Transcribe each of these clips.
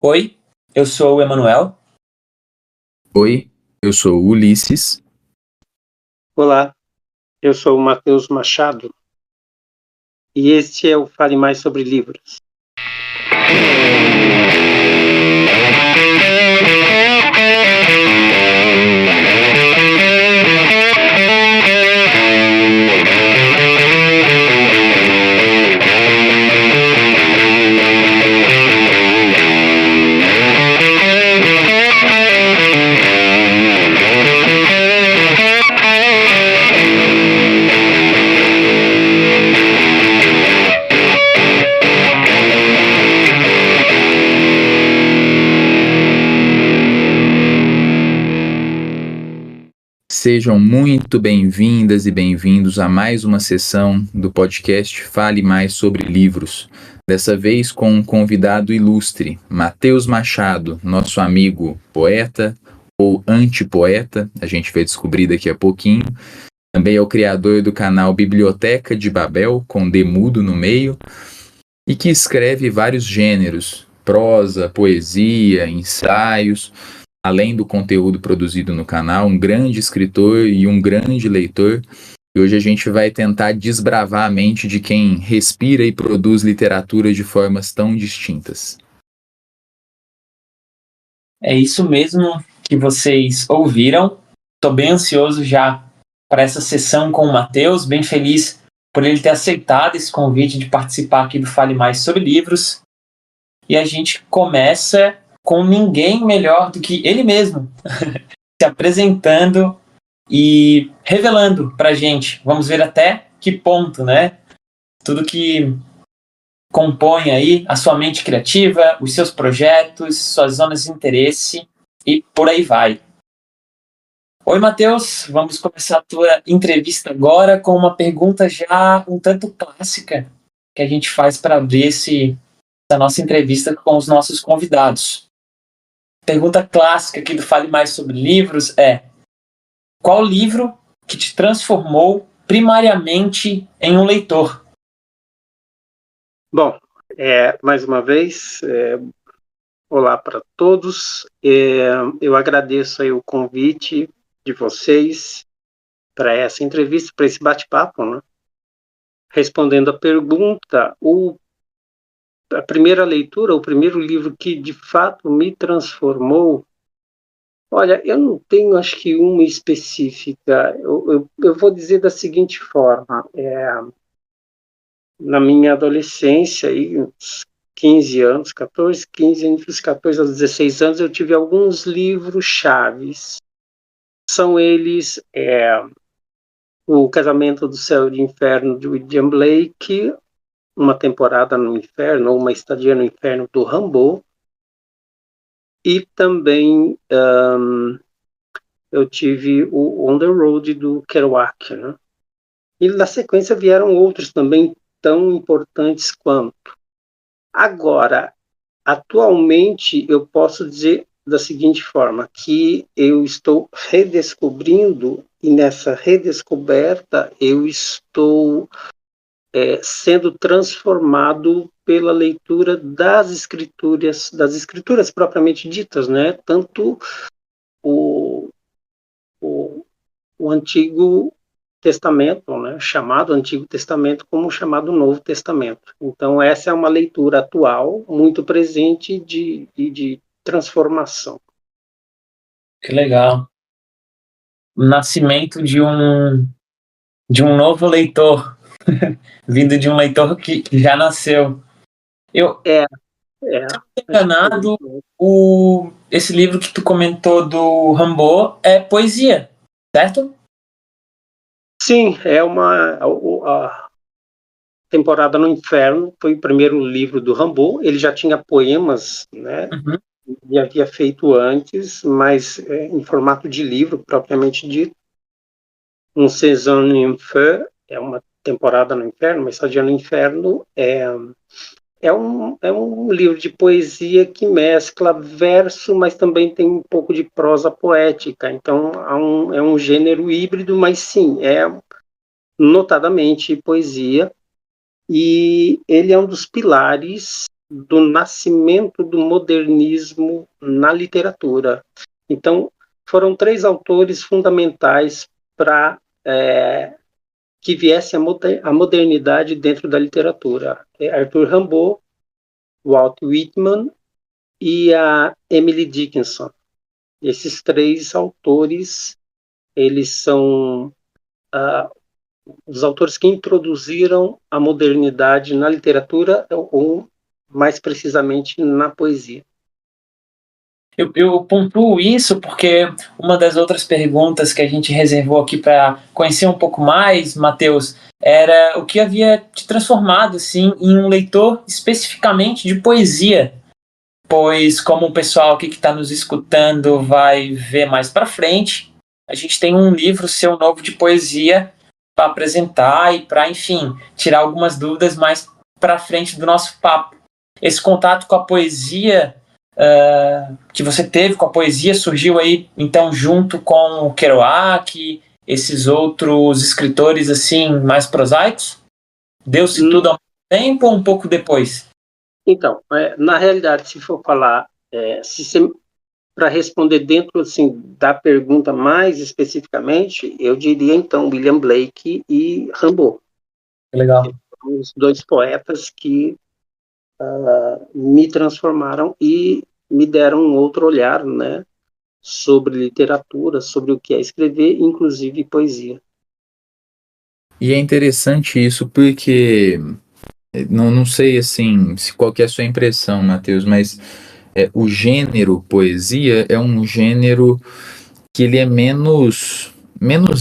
Oi, eu sou o Emanuel. Oi, eu sou o Ulisses. Olá, eu sou o Matheus Machado e este é o Fale Mais Sobre Livros. Sejam muito bem-vindas e bem-vindos a mais uma sessão do podcast Fale Mais Sobre Livros. Dessa vez com um convidado ilustre, Matheus Machado, nosso amigo poeta ou antipoeta, a gente vai descobrir daqui a pouquinho. Também é o criador do canal Biblioteca de Babel, com D mudo no meio, e que escreve vários gêneros, prosa, poesia, ensaios. Além do conteúdo produzido no canal, um grande escritor e um grande leitor. E hoje a gente vai tentar desbravar a mente de quem respira e produz literatura de formas tão distintas. É isso mesmo que vocês ouviram. Estou bem ansioso já para essa sessão com o Matheus, bem feliz por ele ter aceitado esse convite de participar aqui do Fale Mais Sobre Livros. E a gente começa com ninguém melhor do que ele mesmo, se apresentando e revelando pra gente. Vamos ver até que ponto, né? Tudo que compõe aí a sua mente criativa, os seus projetos, suas zonas de interesse e por aí vai. Oi, Matheus, vamos começar a tua entrevista agora com uma pergunta já um tanto clássica que a gente faz para abrir essa nossa entrevista com os nossos convidados. Pergunta clássica aqui do Fale Mais Sobre Livros é: qual livro que te transformou primariamente em um leitor? Bom, mais uma vez, olá para todos. Eu agradeço aí o convite de vocês para essa entrevista, para esse bate-papo, né? Respondendo a pergunta, a primeira leitura, o primeiro livro que de fato me transformou. Olha, eu não tenho, acho que uma específica. Eu vou dizer da seguinte forma: na minha adolescência, aí, uns 15 anos, 14, 15, entre os 14 aos 16 anos, eu tive alguns livros chaves. São eles O Casamento do Céu e do Inferno, de William Blake, Uma Temporada no Inferno, ou Uma Estadia no Inferno, do Rimbaud, e também eu tive o On the Road, do Kerouac, né? E na sequência vieram outros também tão importantes quanto. Agora, atualmente, eu posso dizer da seguinte forma, que eu estou redescobrindo, e nessa redescoberta eu estou sendo transformado pela leitura das escrituras propriamente ditas, né? Tanto o Antigo Testamento, né? Chamado Antigo Testamento, como o chamado Novo Testamento. Então, essa é uma leitura atual, muito presente de transformação. Que legal. O nascimento de um novo leitor, vindo de um leitor que já nasceu. Eu enganado, esse livro que tu comentou do Rimbaud é poesia, certo? Sim, a Temporada no Inferno foi o primeiro livro do Rimbaud. Ele já tinha poemas, né? Uhum. Ele havia feito antes, mas em formato de livro, propriamente dito. Um Saison en Feu é Uma Temporada no Inferno, Uma Estadia no Inferno, é um livro de poesia que mescla verso, mas também tem um pouco de prosa poética. Então, é um gênero híbrido, mas sim, é notadamente poesia. E ele é um dos pilares do nascimento do modernismo na literatura. Então, foram 3 autores fundamentais para que viesse a modernidade dentro da literatura. Arthur Rimbaud, Walt Whitman e a Emily Dickinson. Esses 3 autores, eles são os autores que introduziram a modernidade na literatura, ou mais precisamente na poesia. Eu pontuo isso porque uma das outras perguntas que a gente reservou aqui para conhecer um pouco mais, Matheus, era o que havia te transformado assim, em um leitor especificamente de poesia. Pois, como o pessoal aqui que está nos escutando vai ver mais para frente, a gente tem um livro seu novo de poesia para apresentar e para, enfim, tirar algumas dúvidas mais para frente do nosso papo. Esse contato com a poesia que você teve com a poesia surgiu aí, então, junto com o Kerouac, esses outros escritores, assim, mais prosaicos? Deu-se tudo ao mesmo tempo ou um pouco depois? Então, na realidade, se for falar, para responder dentro assim, da pergunta mais especificamente, eu diria, então, William Blake e Rimbaud. Legal. Os 2 poetas que me transformaram e me deram um outro olhar, né, sobre literatura, sobre o que é escrever, inclusive poesia. E é interessante isso porque, não sei assim, qual que é a sua impressão, Matheus, mas o gênero poesia é um gênero que ele é menos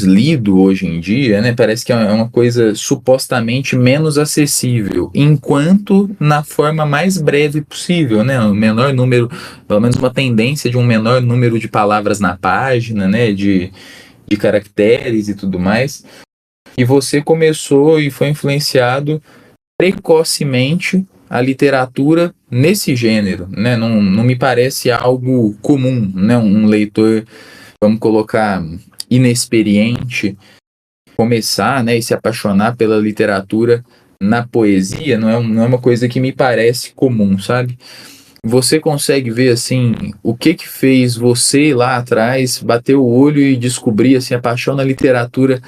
lido hoje em dia, né? Parece que é uma coisa supostamente menos acessível, enquanto na forma mais breve possível, né? O menor número, pelo menos uma tendência de um menor número de palavras na página, né? De caracteres e tudo mais. E você começou e foi influenciado precocemente a literatura nesse gênero, né? Não me parece algo comum, né? Um leitor, vamos colocar, inexperiente, começar, né, e se apaixonar pela literatura na poesia não é uma coisa que me parece comum, sabe? Você consegue ver, assim, o que fez você lá atrás bater o olho e descobrir, assim, a paixão na literatura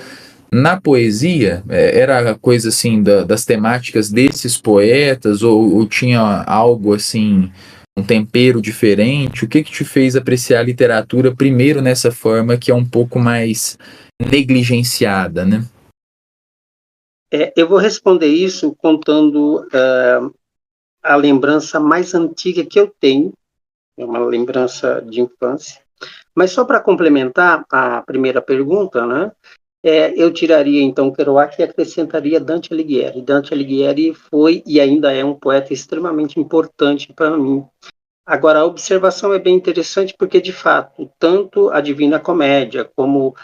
na poesia? Era coisa, assim, das temáticas desses poetas ou tinha algo, assim, um tempero diferente? O que te fez apreciar a literatura primeiro nessa forma que é um pouco mais negligenciada, né? Eu vou responder isso contando a lembrança mais antiga que eu tenho, é uma lembrança de infância. Mas só para complementar a primeira pergunta, né, eu tiraria então Kerouac e acrescentaria Dante Alighieri. Dante Alighieri foi e ainda é um poeta extremamente importante para mim. Agora, a observação é bem interessante porque, de fato, tanto a Divina Comédia como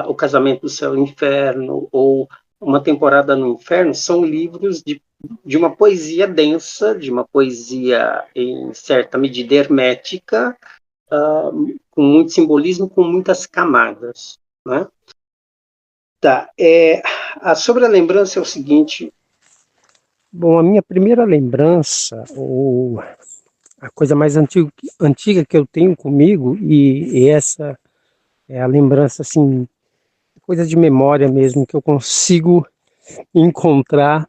O Casamento do Céu e Inferno ou Uma Temporada no Inferno são livros de uma poesia densa, de uma poesia, em certa medida, hermética, com muito simbolismo, com muitas camadas, né? Tá, sobre a lembrança é o seguinte. Bom, a minha primeira lembrança, ou a coisa mais antiga que eu tenho comigo, e essa é a lembrança, assim, coisa de memória mesmo, que eu consigo encontrar.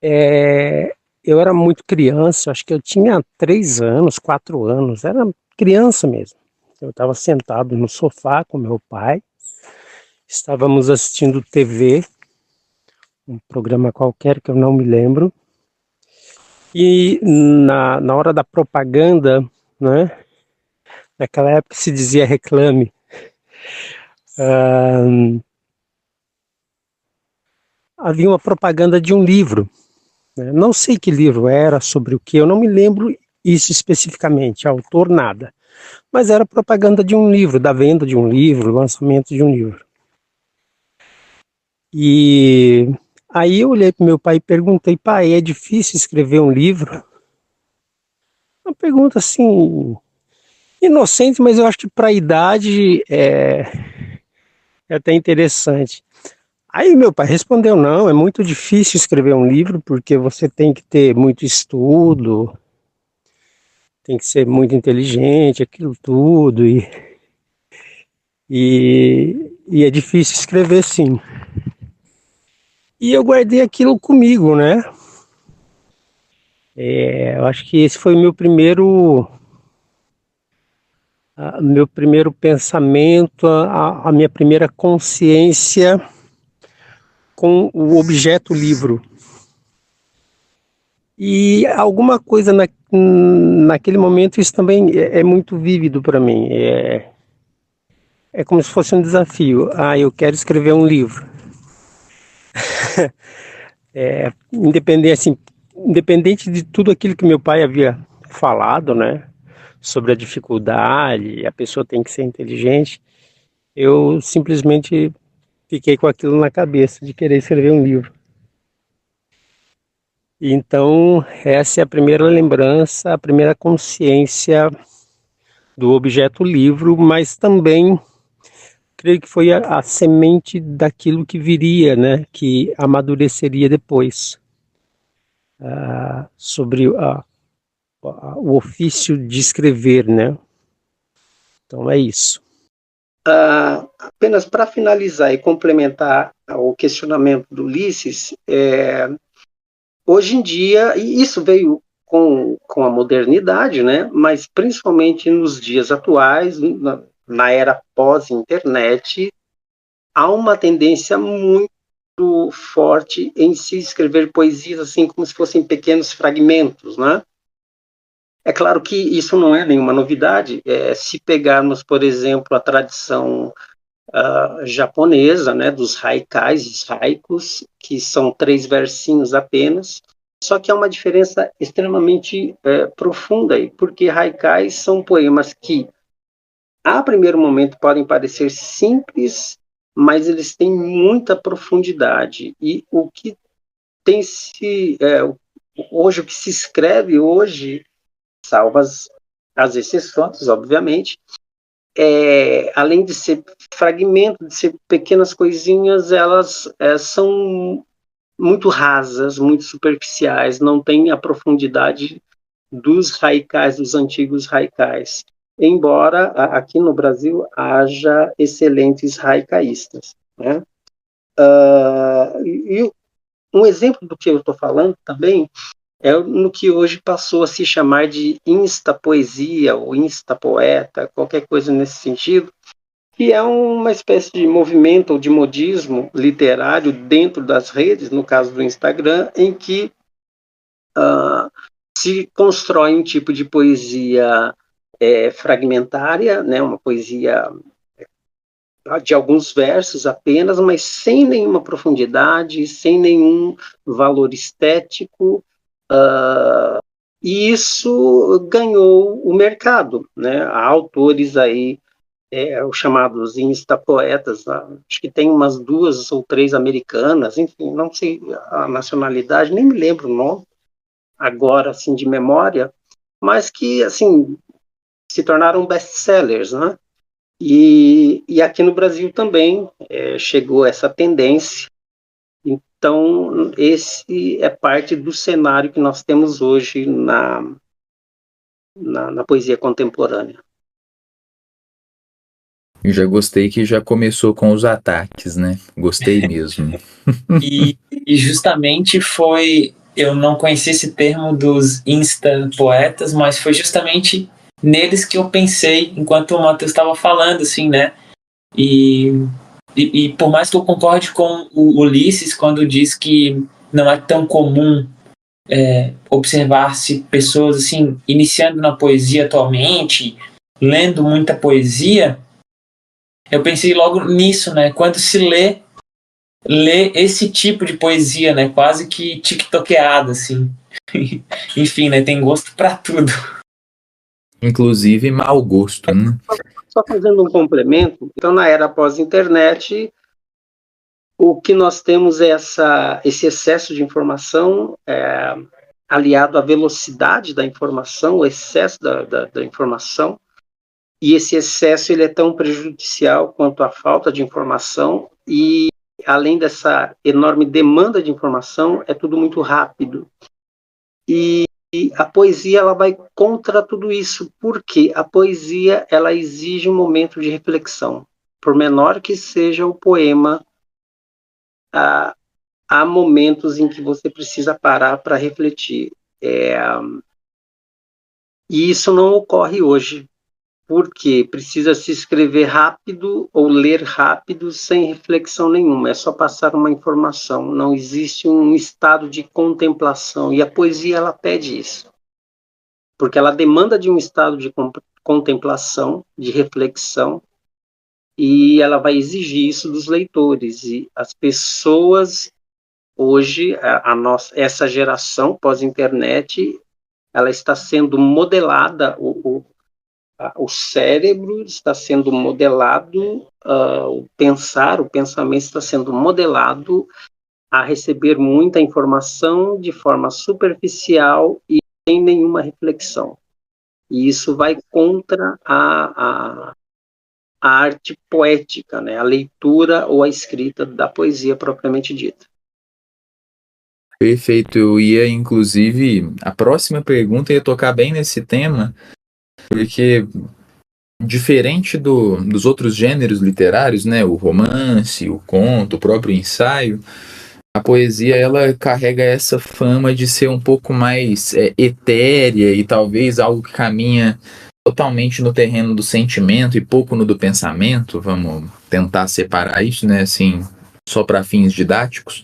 Eu era muito criança, acho que eu tinha 3 anos, 4 anos, era criança mesmo. Eu estava sentado no sofá com meu pai, estávamos assistindo TV, um programa qualquer que eu não me lembro, e na hora da propaganda, né, naquela época se dizia reclame, havia uma propaganda de um livro, né? Não sei que livro era, sobre o que, eu não me lembro isso especificamente, autor nada, mas era propaganda de um livro, da venda de um livro, lançamento de um livro. E aí eu olhei para meu pai e perguntei: pai, é difícil escrever um livro? Uma pergunta assim, inocente, mas eu acho que para a idade é até interessante. Aí meu pai respondeu, não, é muito difícil escrever um livro porque você tem que ter muito estudo, tem que ser muito inteligente, aquilo tudo, e é difícil escrever sim. E eu guardei aquilo comigo, né? Eu acho que esse foi o meu primeiro pensamento, a minha primeira consciência com o objeto livro. E alguma coisa naquele momento, isso também é muito vívido para mim. É como se fosse um desafio. Eu quero escrever um livro. Independente de tudo aquilo que meu pai havia falado, né? Sobre a dificuldade, a pessoa tem que ser inteligente. Eu simplesmente fiquei com aquilo na cabeça de querer escrever um livro. Então, essa é a primeira lembrança, a primeira consciência do objeto livro, mas também creio que foi a semente daquilo que viria, né, que amadureceria depois, sobre o ofício de escrever, né? Então é isso. Apenas para finalizar e complementar o questionamento do Ulisses, hoje em dia, e isso veio com a modernidade, né? Mas principalmente nos dias atuais, na era pós-internet, há uma tendência muito forte em se escrever poesias assim como se fossem pequenos fragmentos, né? É claro que isso não é nenhuma novidade. Se pegarmos, por exemplo, a tradição japonesa, né, dos haikais, os haikus, que são 3 versinhos apenas, só que há uma diferença extremamente profunda aí, porque haikais são poemas que, a primeiro momento, podem parecer simples, mas eles têm muita profundidade, e o que tem hoje, o que se escreve hoje, salvo as exceções, obviamente, além de ser fragmentos, de ser pequenas coisinhas, elas são muito rasas, muito superficiais, não têm a profundidade dos haikais, dos antigos haikais. Embora aqui no Brasil haja excelentes haikaístas, né? E um exemplo do que eu estou falando também é no que hoje passou a se chamar de instapoesia ou instapoeta, qualquer coisa nesse sentido, que é uma espécie de movimento ou de modismo literário dentro das redes, no caso do Instagram, em que se constrói um tipo de poesia fragmentária, né, uma poesia de alguns versos apenas, mas sem nenhuma profundidade, sem nenhum valor estético, e isso ganhou o mercado, né? Há autores aí, os chamados instapoetas, acho que tem umas 2 ou 3 americanas, enfim, não sei a nacionalidade, nem me lembro o nome agora, assim, de memória, mas que, assim, se tornaram best-sellers, né? E aqui no Brasil também chegou essa tendência. Então, esse é parte do cenário que nós temos hoje na poesia contemporânea. Já gostei que já começou com os ataques, né? Gostei mesmo. E justamente eu não conheci esse termo dos insta-poetas, mas foi justamente neles que eu pensei enquanto o Matheus estava falando, assim, né? E por mais que eu concorde com o Ulisses quando diz que não é tão comum observar-se pessoas assim iniciando na poesia atualmente, lendo muita poesia, eu pensei logo nisso, né? Quando se lê esse tipo de poesia, né? Quase que tiktokeada, assim. Enfim, né? Tem gosto para tudo. Inclusive mau gosto, né? Só fazendo um complemento, então na era pós-internet, o que nós temos é esse excesso de informação aliado à velocidade da informação, o excesso da informação, e esse excesso ele é tão prejudicial quanto a falta de informação, e além dessa enorme demanda de informação, é tudo muito rápido. E a poesia, ela vai contra tudo isso, porque a poesia, ela exige um momento de reflexão. Por menor que seja o poema, há momentos em que você precisa parar para refletir. E isso não ocorre hoje, porque precisa se escrever rápido ou ler rápido sem reflexão nenhuma, é só passar uma informação, não existe um estado de contemplação, e a poesia, ela pede isso, porque ela demanda de um estado de contemplação, de reflexão, e ela vai exigir isso dos leitores, e as pessoas, hoje, essa geração pós-internet, ela está sendo modelada, o cérebro está sendo modelado, o pensamento está sendo modelado a receber muita informação de forma superficial e sem nenhuma reflexão. E isso vai contra a arte poética, né? A leitura ou a escrita da poesia propriamente dita. Perfeito, eu ia, inclusive, a próxima pergunta ia tocar bem nesse tema, porque diferente dos outros gêneros literários, né, o romance, o conto, o próprio ensaio, a poesia, ela carrega essa fama de ser um pouco mais etérea e talvez algo que caminha totalmente no terreno do sentimento e pouco no do pensamento. Vamos tentar separar isso, né, assim, só para fins didáticos.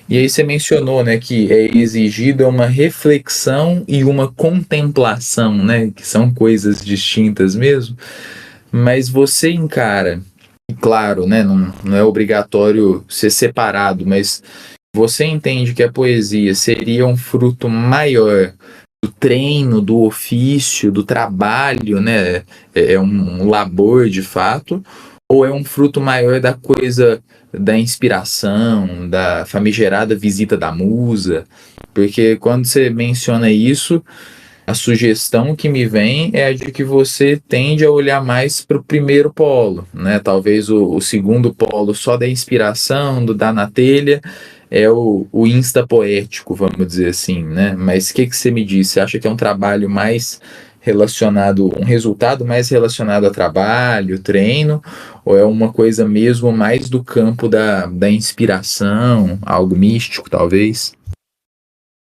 E aí você mencionou, né, que é exigida uma reflexão e uma contemplação, né, que são coisas distintas mesmo, mas você encara, e claro, né, não é obrigatório ser separado, mas você entende que a poesia seria um fruto maior do treino, do ofício, do trabalho, né, é um labor de fato, ou é um fruto maior da coisa da inspiração, da famigerada visita da musa? Porque quando você menciona isso, a sugestão que me vem é a de que você tende a olhar mais para o primeiro polo, né? Talvez o segundo polo só da inspiração, do dar na telha, é o insta-poético, vamos dizer assim, né? Mas o que você me diz? Você acha que é um trabalho mais relacionado, um resultado mais relacionado a trabalho, treino, ou é uma coisa mesmo mais do campo da inspiração, algo místico, talvez?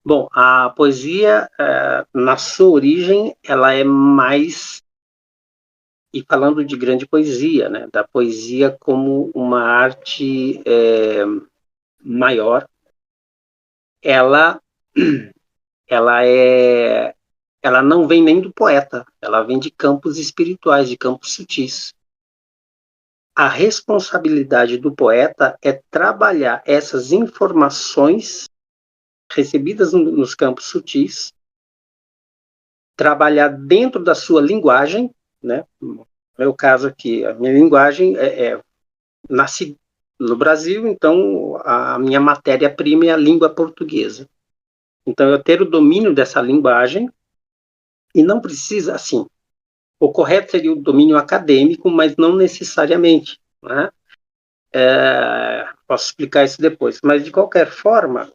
Bom, a poesia, na sua origem, ela é mais, e falando de grande poesia, né, da poesia como uma arte maior, ela, ela não vem nem do poeta, ela vem de campos espirituais, de campos sutis. A responsabilidade do poeta é trabalhar essas informações recebidas nos campos sutis, trabalhar dentro da sua linguagem, né? No meu caso aqui, a minha linguagem nasci no Brasil, então a minha matéria-prima é a língua portuguesa. Então eu ter o domínio dessa linguagem, e não precisa, assim, o correto seria o domínio acadêmico, mas não necessariamente, né? Posso explicar isso depois, mas de qualquer forma,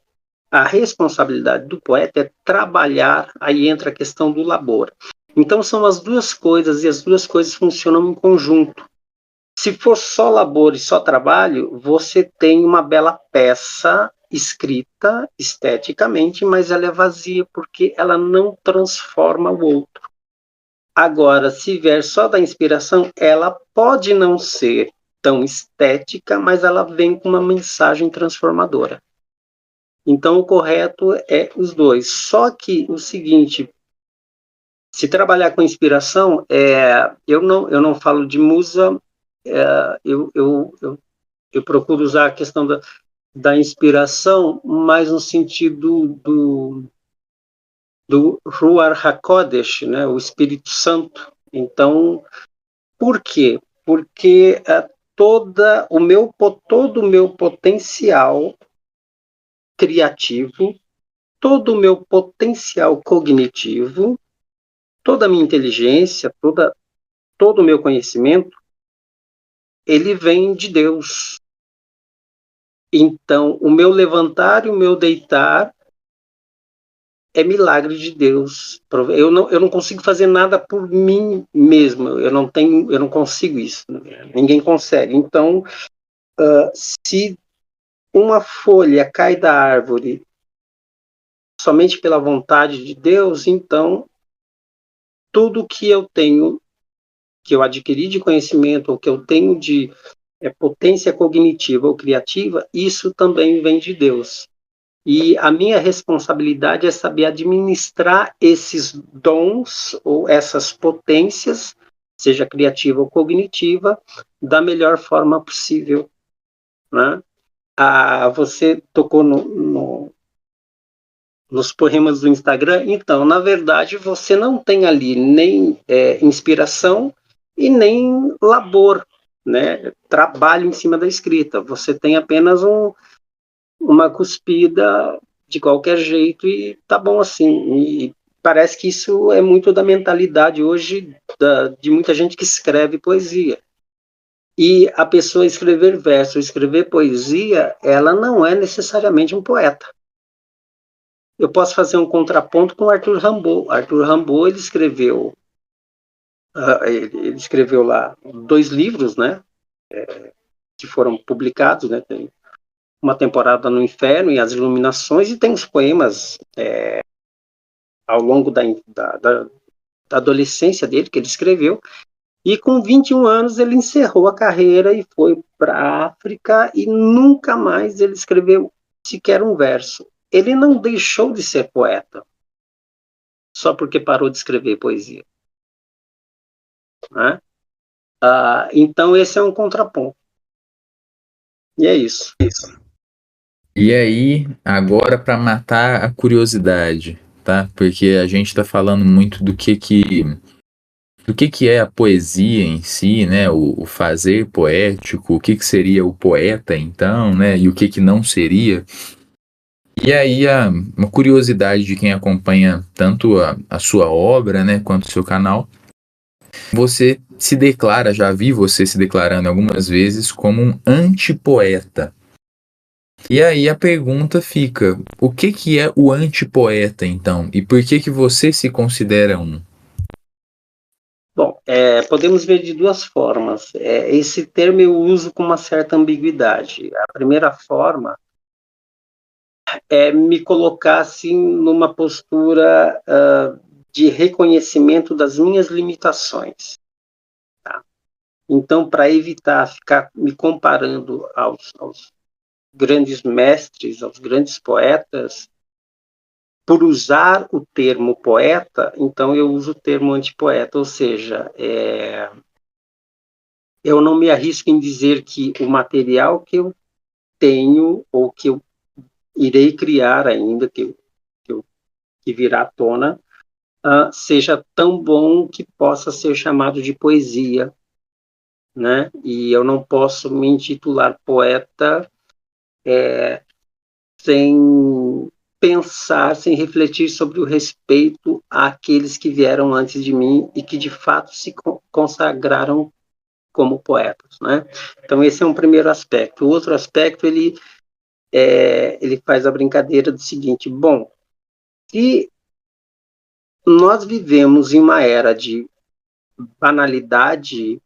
a responsabilidade do poeta é trabalhar, aí entra a questão do labor. Então são as duas coisas, e as duas coisas funcionam em conjunto. Se for só labor e só trabalho, você tem uma bela peça escrita esteticamente, mas ela é vazia, porque ela não transforma o outro. Agora, se vier só da inspiração, ela pode não ser tão estética, mas ela vem com uma mensagem transformadora. Então, o correto é os dois. Só que o seguinte, se trabalhar com inspiração, eu não falo de musa, eu procuro usar a questão da inspiração mais no sentido do Ruach HaKodesh, né, o Espírito Santo. Então, por quê? Porque todo o meu potencial criativo, todo o meu potencial cognitivo, toda a minha inteligência, todo o meu conhecimento, ele vem de Deus. Então, o meu levantar e o meu deitar é milagre de Deus. Eu não consigo fazer nada por mim mesmo. Eu não consigo isso. Ninguém consegue. Então, se uma folha cai da árvore somente pela vontade de Deus, então tudo que eu tenho, que eu adquiri de conhecimento, ou que eu tenho de potência cognitiva ou criativa, isso também vem de Deus. E a minha responsabilidade é saber administrar esses dons ou essas potências, seja criativa ou cognitiva, da melhor forma possível, né? Você tocou nos poemas do Instagram. Então, na verdade, você não tem ali nem inspiração e nem labor, né? Trabalho em cima da escrita. Você tem apenas uma cuspida de qualquer jeito e tá bom assim. E parece que isso é muito da mentalidade hoje de muita gente que escreve poesia. E a pessoa escrever verso, escrever poesia, ela não é necessariamente um poeta. Eu posso fazer um contraponto com Arthur Rimbaud. Arthur Rimbaud, ele escreveu lá 2 livros, né, que foram publicados, né, tem Uma Temporada no Inferno e As Iluminações, e tem os poemas ao longo da adolescência dele, que ele escreveu, e com 21 anos ele encerrou a carreira e foi para a África, e nunca mais ele escreveu sequer um verso. Ele não deixou de ser poeta, só porque parou de escrever poesia, né? Então esse é um contraponto. E é isso. E aí, agora para matar a curiosidade, tá? Porque a gente está falando muito do que é a poesia em si, né? O fazer poético, o que seria o poeta então, né? E o que não seria. E aí, uma curiosidade de quem acompanha tanto a sua obra, né, quanto o seu canal, você se declara, já vi você se declarando algumas vezes como um antipoeta. E aí a pergunta fica, o que é o antipoeta então? E por que você se considera um? Bom, podemos ver de 2 formas. Esse termo eu uso com uma certa ambiguidade. A primeira forma é me colocar assim numa postura de reconhecimento das minhas limitações. Tá? Então, para evitar ficar me comparando aos grandes mestres, aos grandes poetas, por usar o termo poeta, então eu uso o termo antipoeta, ou seja, eu não me arrisco em dizer que o material que eu tenho ou que eu irei criar ainda, que virá à tona, seja tão bom que possa ser chamado de poesia, né? E eu não posso me intitular poeta sem pensar, sem refletir sobre o respeito àqueles que vieram antes de mim e que de fato se consagraram como poetas, né? Então esse é um primeiro aspecto. O outro aspecto, ele faz a brincadeira do seguinte: bom, se nós vivemos em uma era de banalidade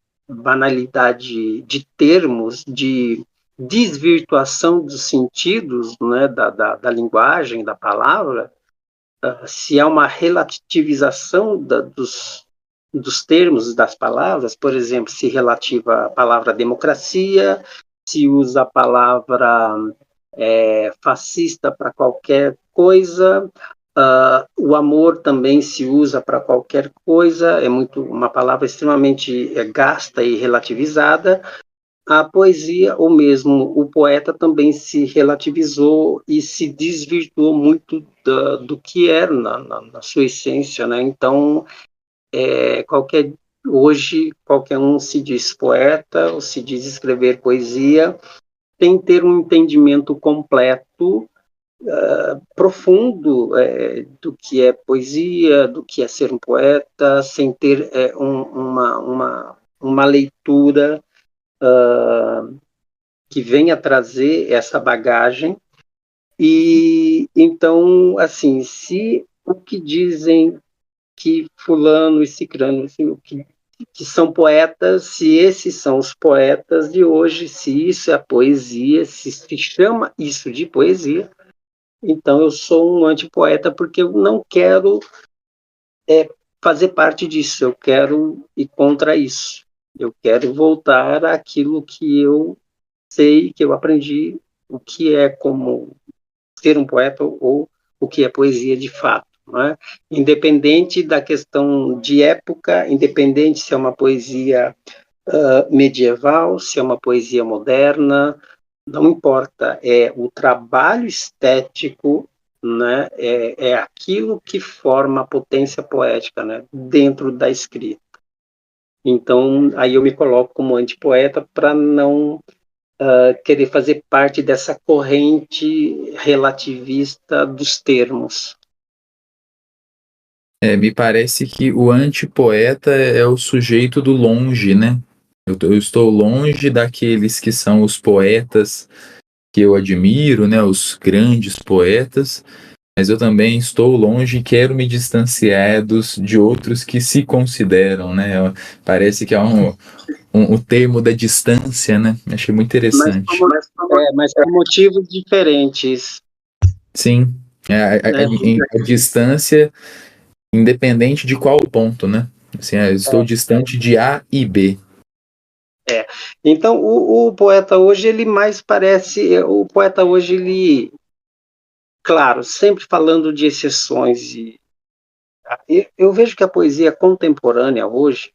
de termos, de desvirtuação dos sentidos, né, da linguagem, da palavra, se há uma relativização dos termos, das palavras, por exemplo, se relativa à palavra democracia, se usa a palavra fascista para qualquer coisa, o amor também se usa para qualquer coisa, é uma palavra extremamente gasta e relativizada. A poesia, ou mesmo o poeta, também se relativizou e se desvirtuou muito do que era na sua essência, né? Então, hoje, qualquer um se diz poeta ou se diz escrever poesia, sem ter um entendimento completo, profundo, do que é poesia, do que é ser um poeta, sem ter uma leitura que venha trazer essa bagagem. E então, assim, se o que dizem que fulano e cicrano, assim, que são poetas, se esses são os poetas de hoje, se isso é a poesia, se chama isso de poesia, então eu sou um antipoeta porque eu não quero fazer parte disso, eu quero ir contra isso. Eu quero voltar àquilo que eu sei, que eu aprendi, o que é como ser um poeta ou o que é poesia de fato. Não é? Independente da questão de época, independente se é uma poesia medieval, se é uma poesia moderna, não importa, é o trabalho estético, né, é aquilo que forma a potência poética, né, dentro da escrita. Então, aí eu me coloco como antipoeta para não querer fazer parte dessa corrente relativista dos termos. Me parece que o antipoeta é o sujeito do longe, né? Eu estou longe daqueles que são os poetas que eu admiro, né? Os grandes poetas, mas eu também estou longe e quero me distanciar de outros que se consideram, né? Parece que é o termo da distância, né? Achei muito interessante. Mas por motivos diferentes. Sim, a distância independente de qual ponto, né? Assim, eu estou distante de A e B. Então, o poeta hoje, ele mais parece... O poeta hoje, ele... Claro, sempre falando de exceções. Eu vejo que a poesia contemporânea hoje,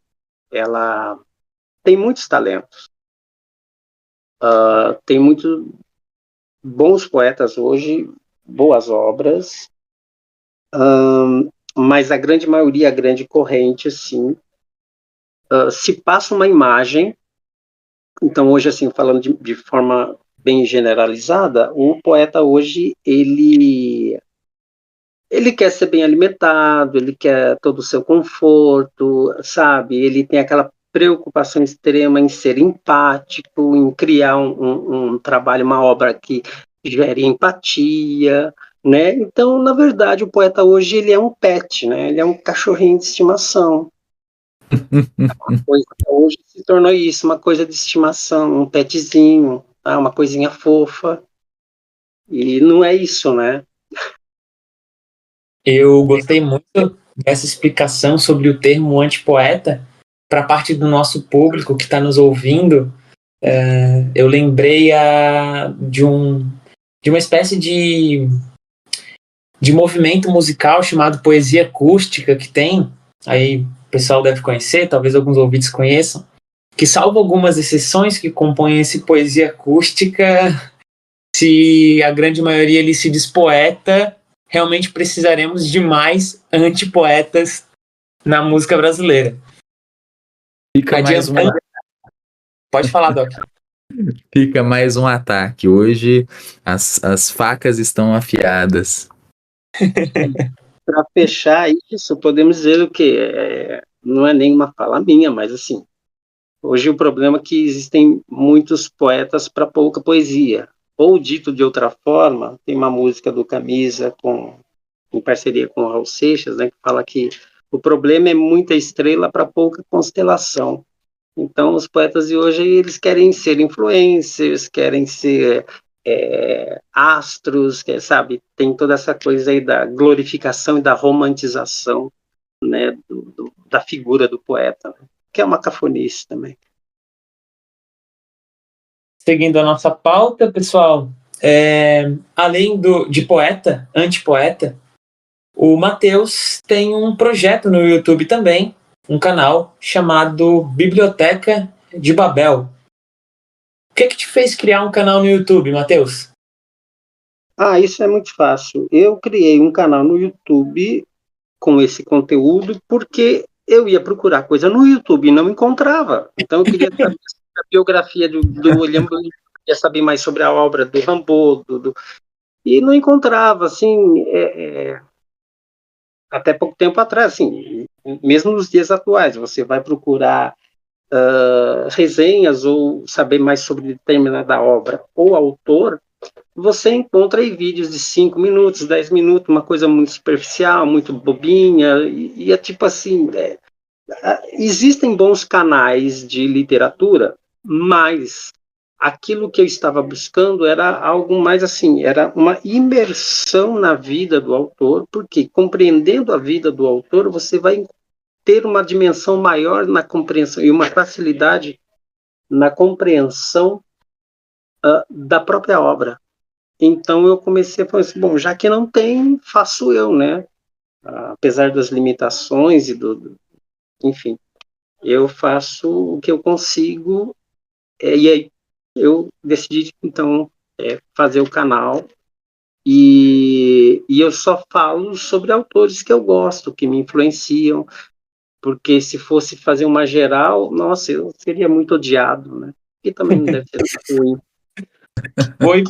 ela tem muitos talentos. Tem muitos bons poetas hoje, boas obras, mas a grande maioria, a grande corrente, assim, se passa uma imagem. Então, hoje, assim, falando de forma bem generalizada, o poeta hoje, ele quer ser bem alimentado, ele quer todo o seu conforto, sabe? Ele tem aquela preocupação extrema em ser empático, em criar um trabalho, uma obra que gere empatia, né? Então, na verdade, o poeta hoje, ele é um pet, né? Ele é um cachorrinho de estimação. Hoje se tornou isso, uma coisa de estimação, um petzinho, tá? Uma coisinha fofa. E não é isso, né? Eu gostei muito dessa explicação sobre o termo antipoeta. Para parte do nosso público que está nos ouvindo, eu lembrei de uma espécie de movimento musical chamado poesia acústica que tem, aí o pessoal deve conhecer, talvez alguns ouvintes conheçam, que salvo algumas exceções que compõem esse poesia acústica, se a grande maioria ali se diz poeta, realmente precisaremos de mais antipoetas na música brasileira. Fica mais Pode falar, Doc. Fica mais um ataque. Hoje as facas estão afiadas. Para fechar isso, podemos dizer o quê? Não é nenhuma fala minha, mas assim, hoje o problema é que existem muitos poetas para pouca poesia. Ou dito de outra forma, tem uma música do Camisa em parceria com o Raul Seixas, né, que fala que o problema é muita estrela para pouca constelação. Então, os poetas de hoje, eles querem ser influencers, querem ser astros, sabe? Tem toda essa coisa aí da glorificação e da romantização, né, da figura do poeta, né? Que é uma cafonice também. Seguindo a nossa pauta, pessoal, além de poeta, antipoeta, o Matheus tem um projeto no YouTube também, um canal chamado Biblioteca de Babel. O que te fez criar um canal no YouTube, Matheus? Isso é muito fácil. Eu criei um canal no YouTube com esse conteúdo porque eu ia procurar coisa no YouTube e não encontrava. Então eu queria saber a biografia do William Blake, queria saber mais sobre a obra do Rimbaud, e não encontrava, assim, até pouco tempo atrás, assim, mesmo nos dias atuais, você vai procurar resenhas ou saber mais sobre determinada obra ou autor, você encontra aí vídeos de 5 minutos, 10 minutos, uma coisa muito superficial, muito bobinha, e é tipo assim, existem bons canais de literatura, mas aquilo que eu estava buscando era algo mais assim, era uma imersão na vida do autor, porque compreendendo a vida do autor, você vai ter uma dimensão maior na compreensão e uma facilidade na compreensão da própria obra. Então eu comecei a falar assim, bom, já que não tem, faço eu, né? Apesar das limitações enfim, eu faço o que eu consigo, e aí eu decidi, então, fazer o canal, e eu só falo sobre autores que eu gosto, que me influenciam, porque se fosse fazer uma geral, nossa, eu seria muito odiado, né? E também não deve ser ruim. Foi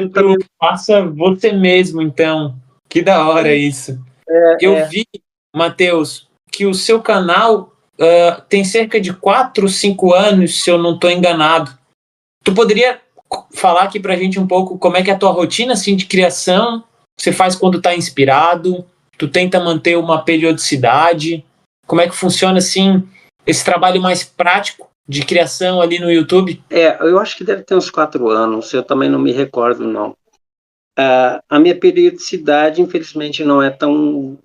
pro Faça Você Mesmo, então. Que da hora isso. Eu vi, Matheus, que o seu canal tem cerca de 4 ou 5 anos, se eu não estou enganado. Tu poderia falar aqui pra gente um pouco como é que é a tua rotina assim, de criação? Você faz quando está inspirado? Tu tenta manter uma periodicidade? Como é que funciona assim esse trabalho mais prático de criação ali no YouTube? Eu acho que deve ter uns 4 anos, eu também não me recordo, não. A minha periodicidade, infelizmente, não é tão...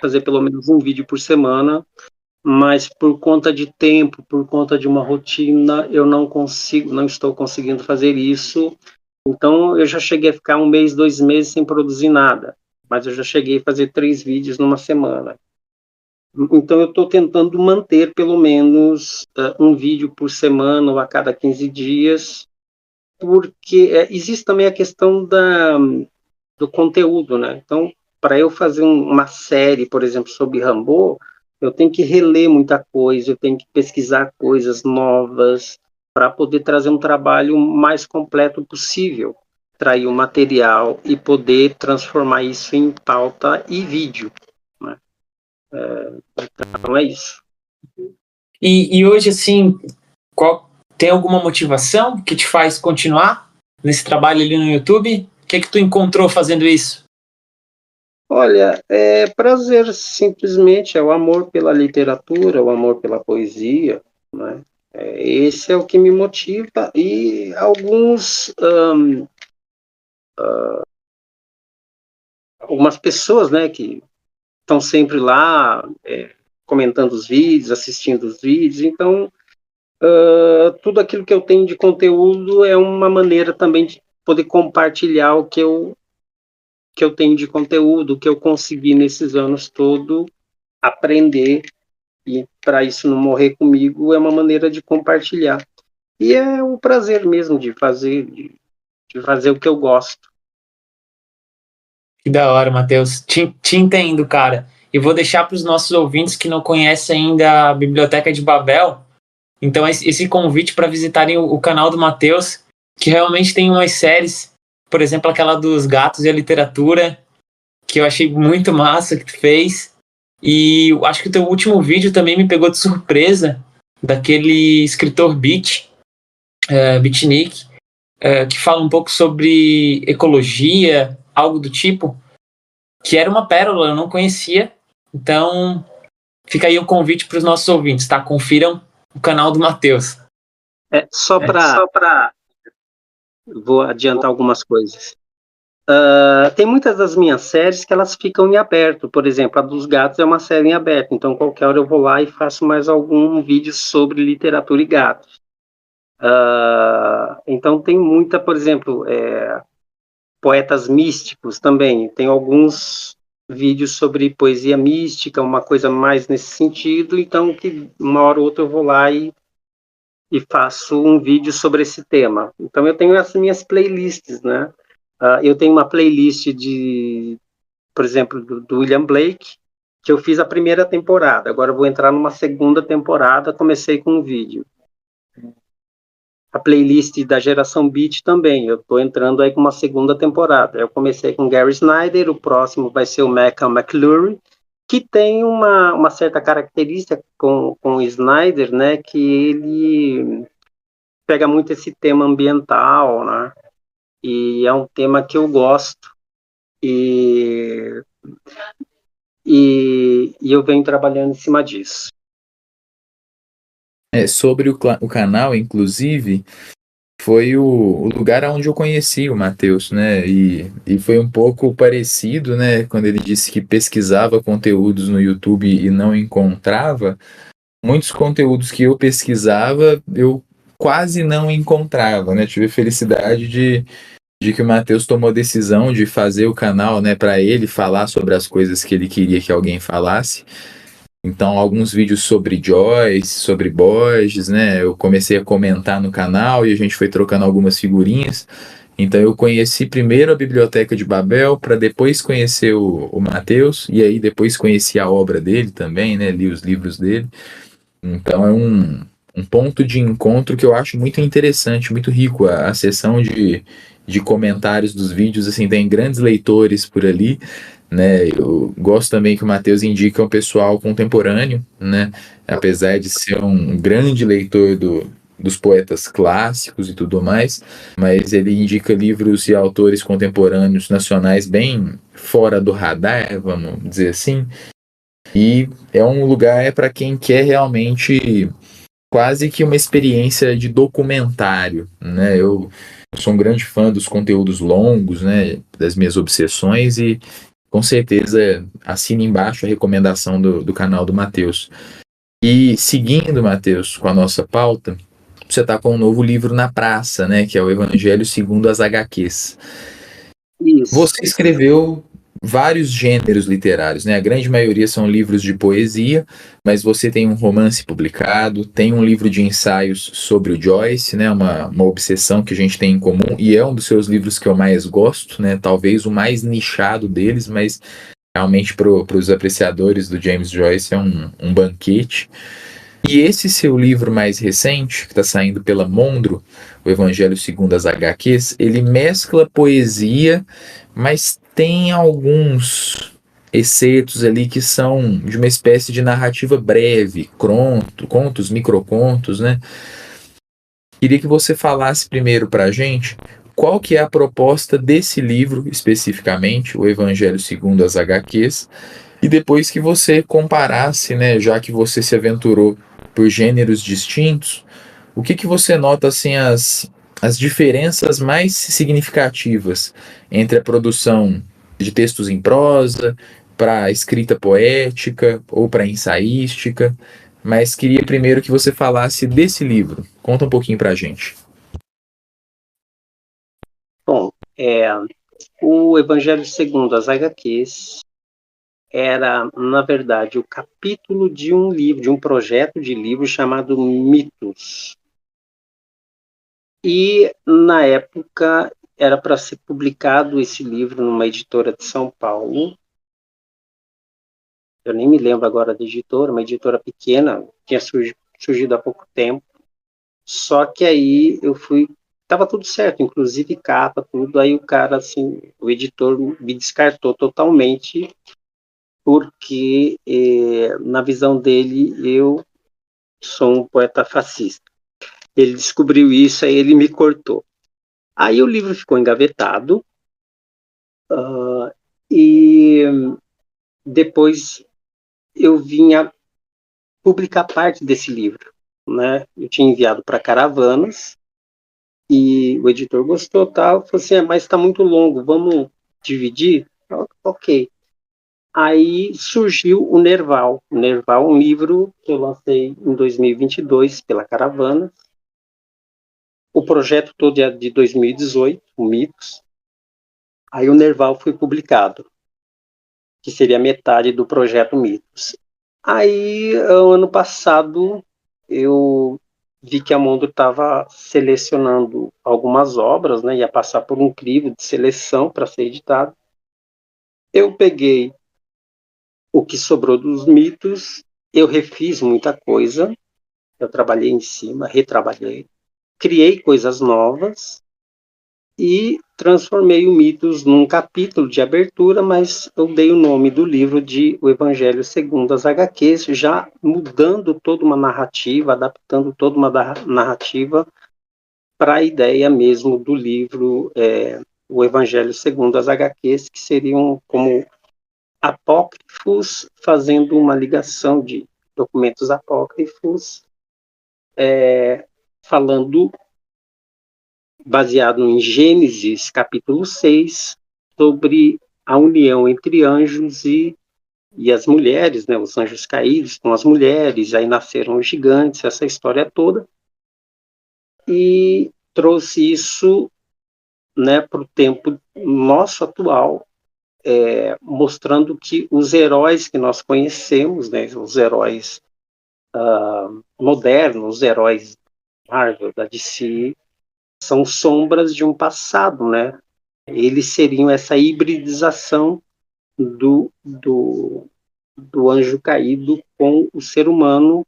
fazer pelo menos um vídeo por semana, mas por conta de tempo, por conta de uma rotina, eu não estou conseguindo fazer isso. Então, eu já cheguei a ficar 1 mês, 2 meses sem produzir nada, mas eu já cheguei a fazer 3 vídeos numa semana. Então, eu estou tentando manter pelo menos um vídeo por semana ou a cada 15 dias, porque existe também a questão do conteúdo, né? Então, para eu fazer uma série, por exemplo, sobre Rambo, eu tenho que reler muita coisa, eu tenho que pesquisar coisas novas para poder trazer um trabalho mais completo possível, trair o material e poder transformar isso em pauta e vídeo, né? Então é isso. E hoje, assim, tem alguma motivação que te faz continuar nesse trabalho ali no YouTube? O que tu encontrou fazendo isso? Olha, prazer simplesmente, é o amor pela literatura, o amor pela poesia, né? Esse é o que me motiva, e algumas pessoas, né, que estão sempre lá comentando os vídeos, assistindo os vídeos, então tudo aquilo que eu tenho de conteúdo é uma maneira também de poder compartilhar o que eu tenho de conteúdo, o que eu consegui nesses anos todos aprender, e para isso não morrer comigo, é uma maneira de compartilhar. E é o prazer mesmo de fazer o que eu gosto. Que da hora, Matheus. Te entendo, cara. E vou deixar para os nossos ouvintes que não conhecem ainda a Biblioteca de Babel, então esse convite para visitarem o canal do Matheus, que realmente tem umas séries, por exemplo, aquela dos gatos e a literatura, que eu achei muito massa que tu fez. E eu acho que o teu último vídeo também me pegou de surpresa, daquele escritor Beatnik, que fala um pouco sobre ecologia, algo do tipo, que era uma pérola, eu não conhecia. Então, fica aí o convite para os nossos ouvintes, tá? Confiram o canal do Matheus. Só para... Vou adiantar algumas coisas. Tem muitas das minhas séries que elas ficam em aberto. Por exemplo, a dos gatos é uma série em aberto. Então, qualquer hora eu vou lá e faço mais algum vídeo sobre literatura e gatos. Então, tem muita, por exemplo, poetas místicos também. Tem alguns vídeos sobre poesia mística, uma coisa mais nesse sentido. Então, que uma hora ou outra eu vou lá e faço um vídeo sobre esse tema. Então, eu tenho as minhas playlists, né? Eu tenho uma playlist por exemplo, do William Blake, que eu fiz a primeira temporada. Agora eu vou entrar numa segunda temporada, comecei com um vídeo. A playlist da Geração Beat também, eu estou entrando aí com uma segunda temporada. Eu comecei com Gary Snyder, o próximo vai ser o Malcolm McLuhan, que tem uma certa característica com o Snyder, né, que ele pega muito esse tema ambiental, né, e é um tema que eu gosto, e eu venho trabalhando em cima disso. Sobre o canal, inclusive, foi o lugar onde eu conheci o Matheus, né? E foi um pouco parecido, né? Quando ele disse que pesquisava conteúdos no YouTube e não encontrava, muitos conteúdos que eu pesquisava, eu quase não encontrava, né? Tive a felicidade de que o Matheus tomou a decisão de fazer o canal, né, para ele falar sobre as coisas que ele queria que alguém falasse. Então, alguns vídeos sobre Joyce, sobre Borges, né? Eu comecei a comentar no canal e a gente foi trocando algumas figurinhas. Então, eu conheci primeiro a Biblioteca de Babel, para depois conhecer o Matheus, e aí depois conheci a obra dele também, né? Li os livros dele. Então, é um ponto de encontro que eu acho muito interessante, muito rico. A seção de comentários dos vídeos, assim, tem grandes leitores por ali, né? Eu gosto também que o Matheus indica um pessoal contemporâneo, né? Apesar de ser um grande leitor dos poetas clássicos e tudo mais, mas ele indica livros e autores contemporâneos nacionais bem fora do radar, vamos dizer assim. E é um lugar para quem quer realmente quase que uma experiência de documentário, né? Eu sou um grande fã dos conteúdos longos, né? Das minhas obsessões e com certeza assina embaixo a recomendação do canal do Matheus. E seguindo, Matheus, com a nossa pauta, você está com um novo livro na praça, né? Que é o Evangelho segundo as HQs. Isso. Você escreveu vários gêneros literários, né? A grande maioria são livros de poesia, mas você tem um romance publicado, tem um livro de ensaios sobre o Joyce, né? Uma obsessão que a gente tem em comum, e é um dos seus livros que eu mais gosto, né? Talvez o mais nichado deles, mas realmente para os apreciadores do James Joyce é um banquete. E esse seu livro mais recente, que está saindo pela Mondro, o Evangelho segundo as HQs, ele mescla poesia, mas tem alguns excertos ali que são de uma espécie de narrativa breve, contos, microcontos, né? Queria que você falasse primeiro para a gente qual que é a proposta desse livro especificamente, o Evangelho segundo as HQs, e depois que você comparasse, né, já que você se aventurou por gêneros distintos, o que você nota assim as diferenças mais significativas entre a produção de textos em prosa, para escrita poética ou para ensaística, mas queria primeiro que você falasse desse livro. Conta um pouquinho para a gente. Bom, o Evangelho segundo as HQs era, na verdade, o capítulo de um livro, de um projeto de livro chamado Mitos. E, na época, era para ser publicado esse livro numa editora de São Paulo. Eu nem me lembro agora da editora, uma editora pequena, tinha surgido há pouco tempo. Só que aí eu fui, tava tudo certo, inclusive capa, tudo. Aí o cara, assim, o editor me descartou totalmente, porque na visão dele eu sou um poeta fascista. Ele descobriu isso, aí ele me cortou. Aí o livro ficou engavetado, e depois eu vinha publicar parte desse livro, né? Eu tinha enviado para Caravanas e o editor gostou, tal, falou assim, mas está muito longo, vamos dividir? Ok. Aí surgiu o Nerval. O Nerval é um livro que eu lancei em 2022 pela Caravanas. O projeto todo é de 2018, o Mitos. Aí o Nerval foi publicado, que seria metade do projeto Mitos. Aí, ano passado, eu vi que a Mondro estava selecionando algumas obras, né, ia passar por um crivo de seleção para ser editado. Eu peguei o que sobrou dos mitos, eu refiz muita coisa, eu trabalhei em cima, retrabalhei, criei coisas novas e transformei o Mitos num capítulo de abertura, mas eu dei o nome do livro de O Evangelho segundo as HQs, já mudando toda uma narrativa, adaptando toda uma narrativa para a ideia mesmo do livro O Evangelho segundo as HQs, que seriam como apócrifos, fazendo uma ligação de documentos apócrifos, falando, baseado em Gênesis, capítulo 6, sobre a união entre anjos e as mulheres, né, os anjos caídos com as mulheres, aí nasceram os gigantes, essa história toda, e trouxe isso, né, para o tempo nosso atual, mostrando que os heróis que nós conhecemos, né, os heróis modernos, os heróis Marvel, da DC, são sombras de um passado, né? Eles seriam essa hibridização do anjo caído com o ser humano.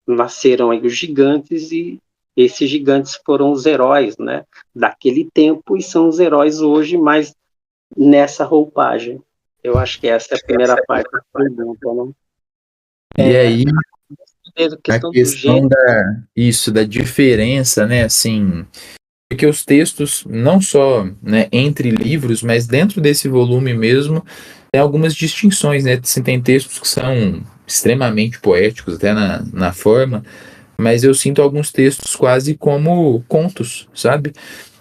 Nasceram aí os gigantes e esses gigantes foram os heróis, né, daquele tempo e são os heróis hoje, mas nessa roupagem. Eu acho que essa é a primeira parte da pergunta, né? E aí, A a questão do questão gênero, da diferença, né, assim, porque os textos, não só, né, entre livros, mas dentro desse volume mesmo, tem algumas distinções, né, assim, tem textos que são extremamente poéticos, até na forma, mas eu sinto alguns textos quase como contos, sabe?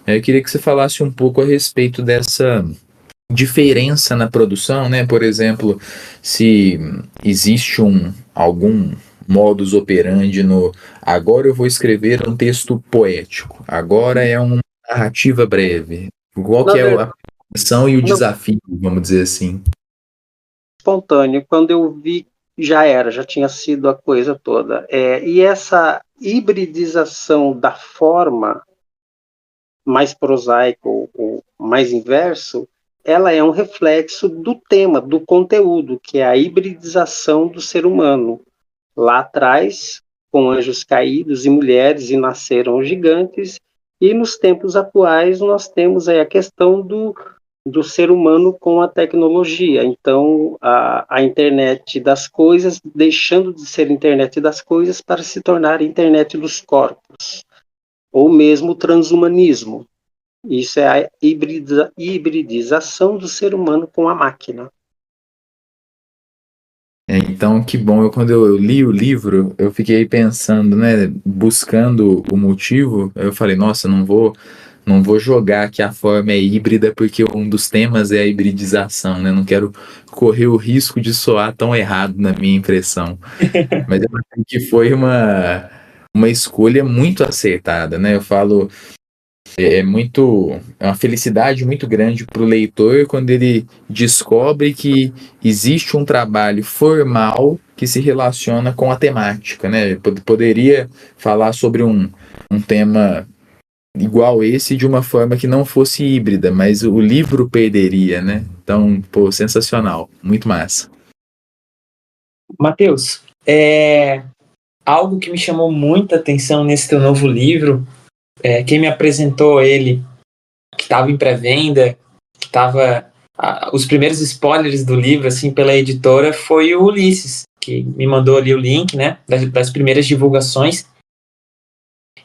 Eu queria que você falasse um pouco a respeito dessa diferença na produção, né? Por exemplo, se existe algum modus operandi no agora eu vou escrever um texto poético, agora é uma narrativa breve. Qual na que é verdade, a posição e o não desafio, vamos dizer assim? espontâneo. Quando eu vi, já tinha sido a coisa toda. E essa hibridização da forma mais prosaico ou mais inverso, ela é um reflexo do tema, do conteúdo, que é a hibridização do ser humano. Lá atrás, com anjos caídos e mulheres, e nasceram os gigantes, e nos tempos atuais nós temos aí a questão do ser humano com a tecnologia. Então, a internet das coisas, deixando de ser internet das coisas para se tornar internet dos corpos, ou mesmo o transhumanismo. Isso é a hibridização do ser humano com a máquina. Então, que bom. Quando eu li o livro, eu fiquei pensando, né, buscando o motivo. Eu falei, nossa, não vou jogar que a forma é híbrida porque um dos temas é a hibridização, né? Não quero correr o risco de soar tão errado na minha impressão. Mas eu acho que foi uma escolha muito acertada, né? Eu falo, é uma felicidade muito grande para o leitor quando ele descobre que existe um trabalho formal que se relaciona com a temática, né? Poderia falar sobre um tema igual esse de uma forma que não fosse híbrida, mas o livro perderia, né? Então, pô, sensacional, muito massa. Matheus, algo que me chamou muita atenção nesse teu novo livro, quem me apresentou ele, que estava em pré-venda, que estava os primeiros spoilers do livro, assim, pela editora, foi o Ulisses, que me mandou ali o link, né, das primeiras divulgações,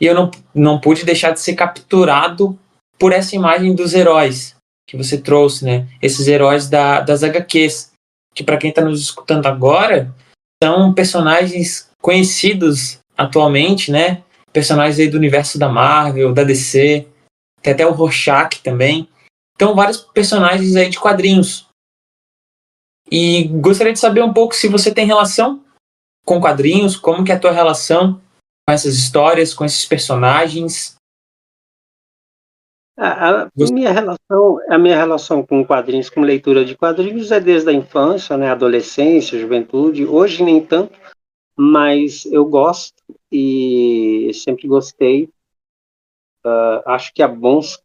e eu não pude deixar de ser capturado por essa imagem dos heróis que você trouxe, né, esses heróis das HQs, que para quem está nos escutando agora, são personagens conhecidos atualmente, né, personagens aí do universo da Marvel, da DC, tem até o Rorschach também. Então, vários personagens aí de quadrinhos. E gostaria de saber um pouco se você tem relação com quadrinhos, como que é a tua relação com essas histórias, com esses personagens. A minha relação com quadrinhos, com leitura de quadrinhos, é desde a infância, né, adolescência, juventude. Hoje nem tanto, mas eu gosto e sempre gostei. Acho que há bons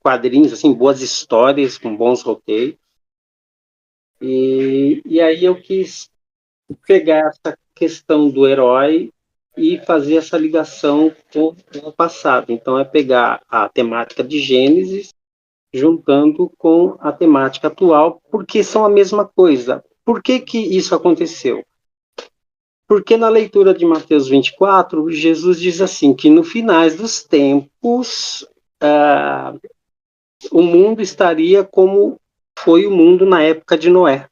quadrinhos, assim, boas histórias, com bons roteiros. E aí eu quis pegar essa questão do herói e fazer essa ligação com o passado. Então, é pegar a temática de Gênesis, juntando com a temática atual, porque são a mesma coisa. Por que que isso aconteceu? Porque na leitura de Mateus 24, Jesus diz assim, que no finais dos tempos, o mundo estaria como foi o mundo na época de Noé.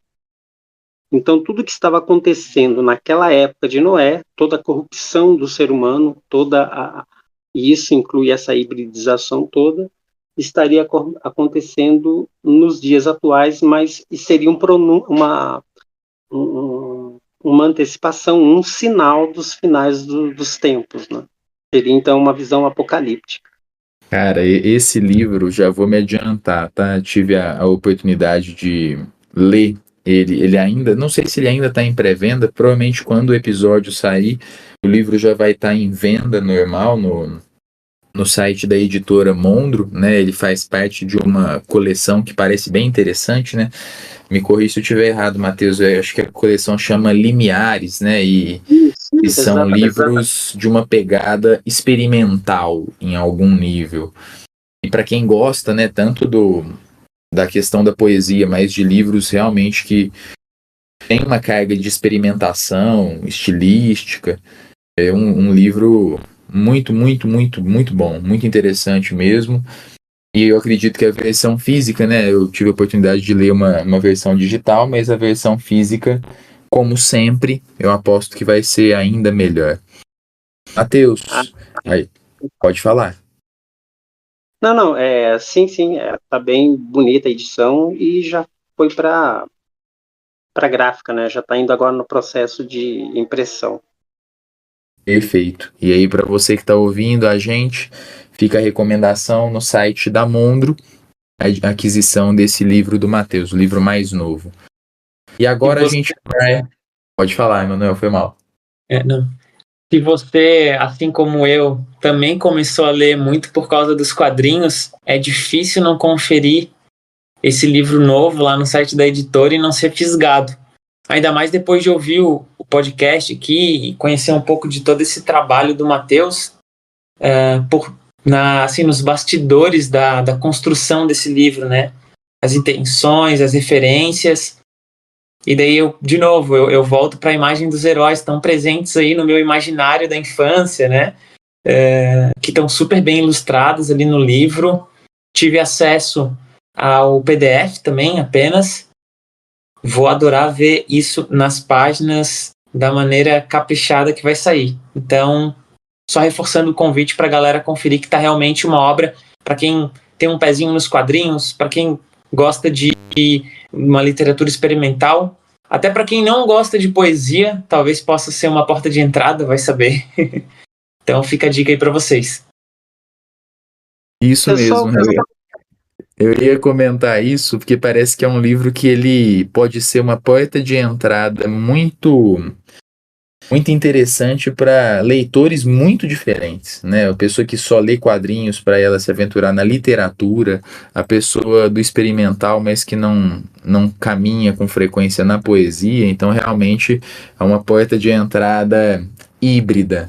Então, tudo que estava acontecendo naquela época de Noé, toda a corrupção do ser humano, e isso inclui essa hibridização toda, estaria acontecendo nos dias atuais, mas seria uma antecipação, um sinal dos finais dos tempos, né? Seria, então, uma visão apocalíptica. Cara, esse livro, já vou me adiantar, tá? Tive a oportunidade de ler ele. Ele ainda, não sei se ele ainda está em pré-venda, provavelmente quando o episódio sair, o livro já vai estar em venda normal no site da editora Mondro, né? Ele faz parte de uma coleção que parece bem interessante, né? Me corrija se eu estiver errado, Matheus. Eu acho que a coleção chama Limiares, né? E são livros de uma pegada experimental em algum nível. E para quem gosta, né, tanto da questão da poesia, mas de livros realmente que tem uma carga de experimentação estilística, é um livro muito, muito, muito, muito bom, muito interessante mesmo. E eu acredito que a versão física, né, eu tive a oportunidade de ler uma versão digital, mas a versão física, como sempre, eu aposto que vai ser ainda melhor. Matheus, aí, pode falar. Não, sim, tá bem bonita a edição e já foi para gráfica, né? Já está indo agora no processo de impressão. Perfeito. E aí, para você que está ouvindo a gente, fica a recomendação no site da Mondro, a aquisição desse livro do Matheus, o livro mais novo. E agora a gente vai... Pode falar, Emanuel, foi mal. Não. Se você, assim como eu, também começou a ler muito por causa dos quadrinhos, é difícil não conferir esse livro novo lá no site da editora e não ser fisgado. Ainda mais depois de ouvir o podcast aqui e conhecer um pouco de todo esse trabalho do Matheus, assim, nos bastidores da construção desse livro, né? As intenções, as referências. E daí, de novo, eu volto para a imagem dos heróis tão presentes aí no meu imaginário da infância, né? Que estão super bem ilustrados ali no livro. Tive acesso ao PDF também, apenas. Vou adorar ver isso nas páginas da maneira caprichada que vai sair. Então, só reforçando o convite para a galera conferir que está realmente uma obra para quem tem um pezinho nos quadrinhos, para quem gosta de uma literatura experimental, até para quem não gosta de poesia, talvez possa ser uma porta de entrada, vai saber. Então fica a dica aí para vocês. Isso mesmo, eu ia comentar isso porque parece que é um livro que ele pode ser uma porta de entrada muito muito interessante para leitores muito diferentes, né? A pessoa que só lê quadrinhos para ela se aventurar na literatura, a pessoa do experimental, mas que não caminha com frequência na poesia, então realmente é uma porta de entrada híbrida.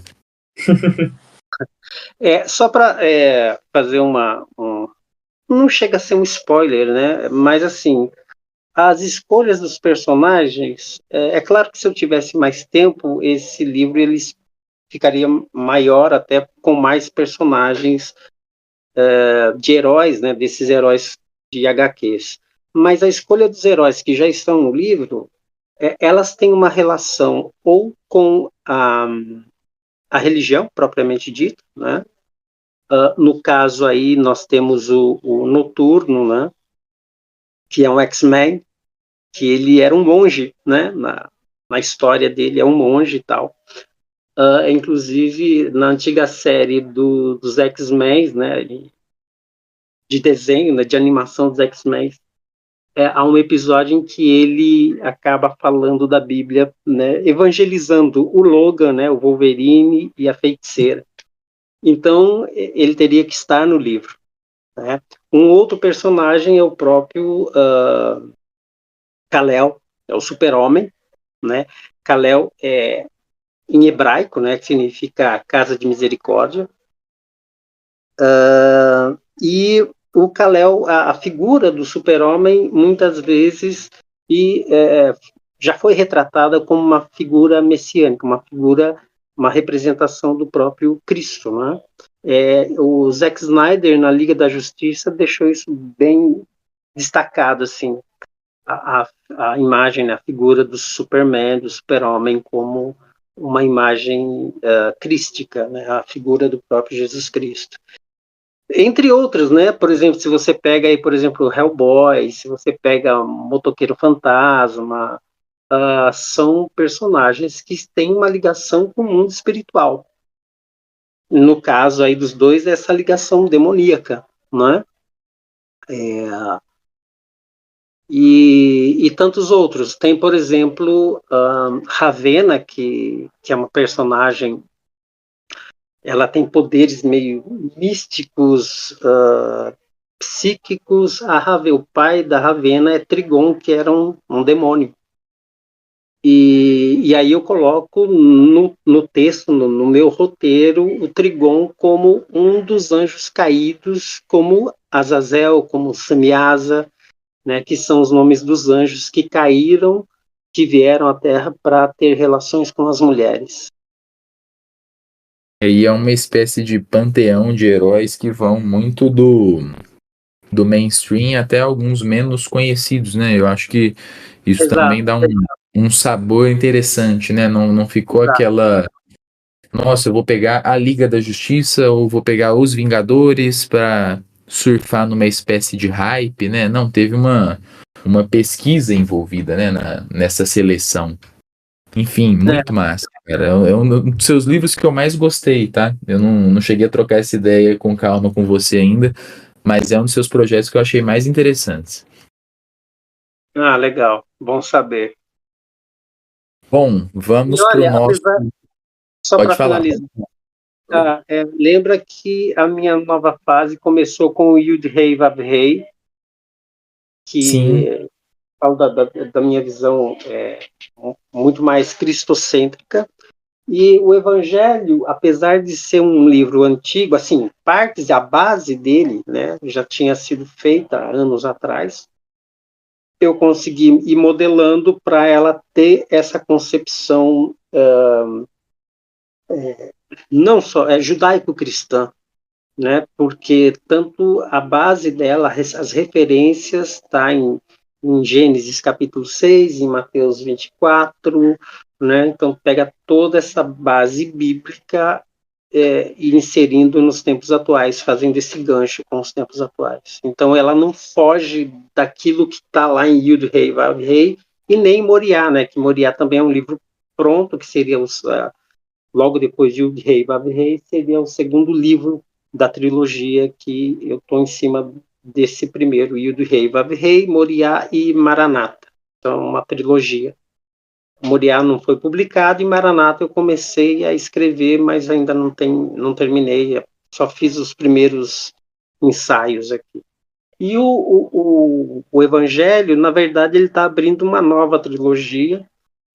Só para fazer não chega a ser um spoiler, né? Mas assim, as escolhas dos personagens, é claro que se eu tivesse mais tempo, esse livro ele ficaria maior, até com mais personagens de heróis, né? Desses heróis de HQs. Mas a escolha dos heróis que já estão no livro, elas têm uma relação ou com a religião propriamente dita, né? No caso aí nós temos o Noturno, né? Que é um X-Men, que ele era um monge, né? Na história dele é um monge e tal. Inclusive na antiga série dos X-Men, né? De desenho, né? De animação dos X-Men, há um episódio em que ele acaba falando da Bíblia, né? Evangelizando o Logan, né? O Wolverine e a Feiticeira. Então ele teria que estar no livro, né? Um outro personagem é o próprio Kal-El, é o Super-Homem, né? Kal-El em hebraico, né, que significa Casa de Misericórdia. E o Kal-El, a figura do super-homem, muitas vezes já foi retratada como uma figura messiânica, uma representação do próprio Cristo, né? O Zack Snyder, na Liga da Justiça, deixou isso bem destacado, assim, a imagem, né, a figura do Superman, do super-homem, como uma imagem crística, né, a figura do próprio Jesus Cristo. Entre outras, né? Por exemplo, se você pega aí, por exemplo, Hellboy, se você pega Motoqueiro Fantasma, são personagens que têm uma ligação com o mundo espiritual. No caso aí dos dois, essa ligação demoníaca, né? E tantos outros. Tem, por exemplo, Ravena, que é uma personagem, ela tem poderes meio místicos, psíquicos. O pai da Ravena é Trigon, que era um demônio. E aí eu coloco no texto, no meu roteiro, o Trigon como um dos anjos caídos, como Azazel, como Samiasa, né, que são os nomes dos anjos que caíram, que vieram à Terra para ter relações com as mulheres. E é uma espécie de panteão de heróis que vão muito do mainstream até alguns menos conhecidos, né? Eu acho que isso Exato. também dá um sabor interessante, né? Não ficou aquela... Nossa, eu vou pegar a Liga da Justiça ou vou pegar os Vingadores para surfar numa espécie de hype, né? Não, teve uma pesquisa envolvida, né, nessa seleção. Enfim, muito massa, cara. É um dos seus livros que eu mais gostei, tá? Eu não cheguei a trocar essa ideia com calma com você ainda, mas é um dos seus projetos que eu achei mais interessantes. Legal. Bom saber. Bom, vamos E pro olha, nosso... só Pode para falar. finalizar, lembra que a minha nova fase começou com o Yud-Hei Vav-Hei, Sim. que falo da minha visão muito mais cristocêntrica. E o Evangelho, apesar de ser um livro antigo, assim, a base dele, né, já tinha sido feita anos atrás, eu consegui ir modelando para ela ter essa concepção não só judaico-cristã, né, porque tanto a base dela, as referências, tá em Gênesis capítulo 6, em Mateus 24, né, então pega toda essa base bíblica e inserindo nos tempos atuais, fazendo esse gancho com os tempos atuais. Então ela não foge daquilo que está lá em Yud-Hei Vav-Hei e nem Moriá, né, que Moriá também é um livro pronto, que seria logo depois de Yud-Hei Vav-Hei, seria o segundo livro da trilogia que eu estou em cima desse primeiro, Yud-Hei Vav-Hei, Moriá e Maranata. Então, uma trilogia. Moriá não foi publicado e Maranata eu comecei a escrever, mas ainda não terminei, só fiz os primeiros ensaios aqui. E o Evangelho, na verdade, ele está abrindo uma nova trilogia,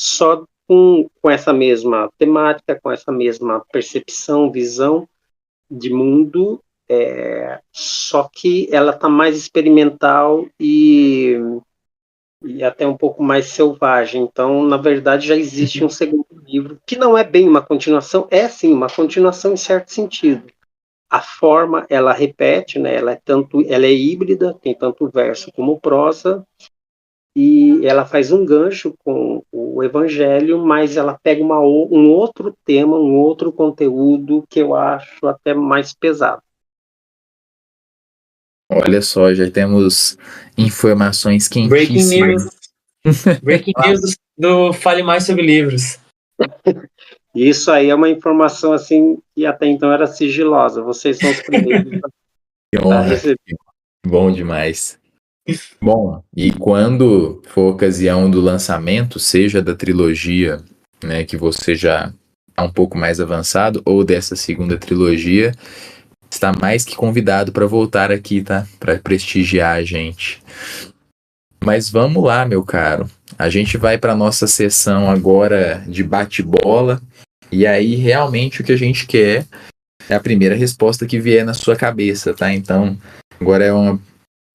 só com essa mesma temática, com essa mesma percepção, visão de mundo, só que ela está mais experimental e até um pouco mais selvagem. Então, na verdade, já existe um segundo livro, que não é bem uma continuação, é sim uma continuação em certo sentido. A forma, ela repete, né? Ela é híbrida, tem tanto verso como prosa, e ela faz um gancho com o Evangelho, mas ela pega um outro tema, um outro conteúdo que eu acho até mais pesado. Olha só, já temos informações Breaking quentíssimas. news. Breaking news do Fale Mais Sobre Livros. Isso aí é uma informação assim que até então era sigilosa. Vocês são os primeiros Que a honra. receber. Bom demais. Bom, e quando for ocasião do lançamento, seja da trilogia, né, que você já está um pouco mais avançado, ou dessa segunda trilogia, está mais que convidado para voltar aqui, tá? Para prestigiar a gente. Mas vamos lá, meu caro. A gente vai para nossa sessão agora de bate-bola. E aí, realmente, o que a gente quer é a primeira resposta que vier na sua cabeça, tá? Então, agora é um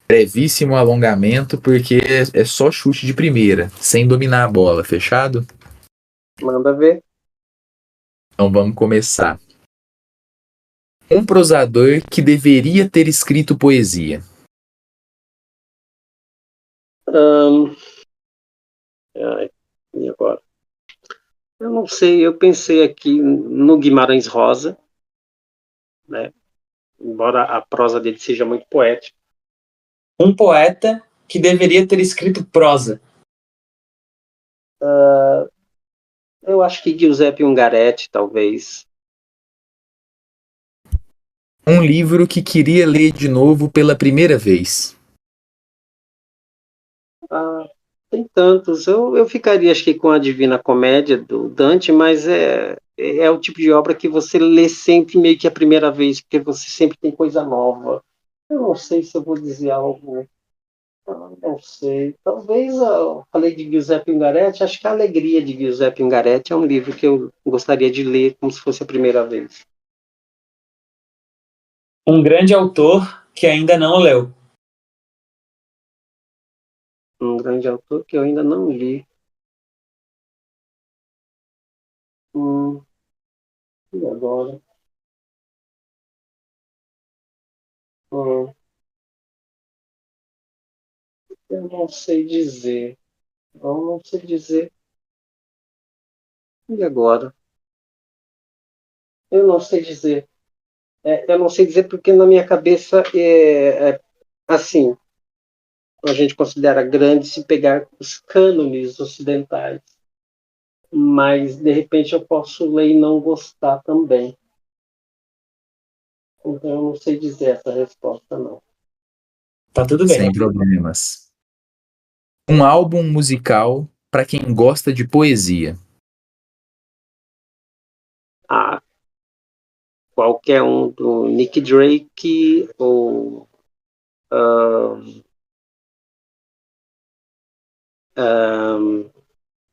brevíssimo alongamento, porque é só chute de primeira, sem dominar a bola, fechado? Manda ver. Então, vamos começar. Um prosador que deveria ter escrito poesia. Ai, e agora? Eu não sei, eu pensei aqui no Guimarães Rosa, né? Embora a prosa dele seja muito poética. Um poeta que deveria ter escrito prosa. Eu acho que Giuseppe Ungaretti, talvez. Um livro que queria ler de novo pela primeira vez. Ah, tem tantos. Eu ficaria, acho que, com a Divina Comédia do Dante, mas é o tipo de obra que você lê sempre meio que a primeira vez, porque você sempre tem coisa nova. Eu não sei se eu vou dizer algo. Não sei. Talvez eu falei de Giuseppe Ungaretti. Acho que A Alegria de Giuseppe Ungaretti é um livro que eu gostaria de ler como se fosse a primeira vez. Um grande autor que ainda não leu. Um grande autor que eu ainda não li. Hum, e agora? Hum, eu não sei dizer. Eu não sei dizer. E agora? Eu não sei dizer. Eu não sei dizer porque na minha cabeça assim, a gente considera grande se pegar os cânones ocidentais, mas de repente eu posso ler e não gostar também. Então eu não sei dizer essa resposta não. Tá tudo bem. Sem problemas. Um álbum musical para quem gosta de poesia. Ah, qualquer um do Nick Drake ou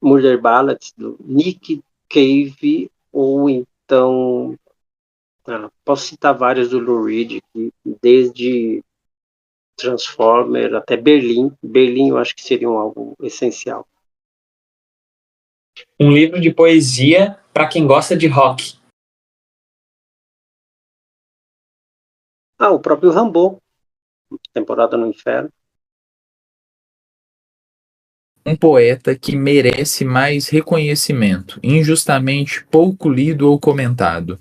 Murder Ballads do Nick Cave ou então posso citar vários do Lou Reed, desde Transformer até Berlim. Berlim eu acho que seria um álbum essencial. Um livro de poesia para quem gosta de rock. O próprio Rambo, Temporada no Inferno. Um poeta que merece mais reconhecimento, injustamente pouco lido ou comentado.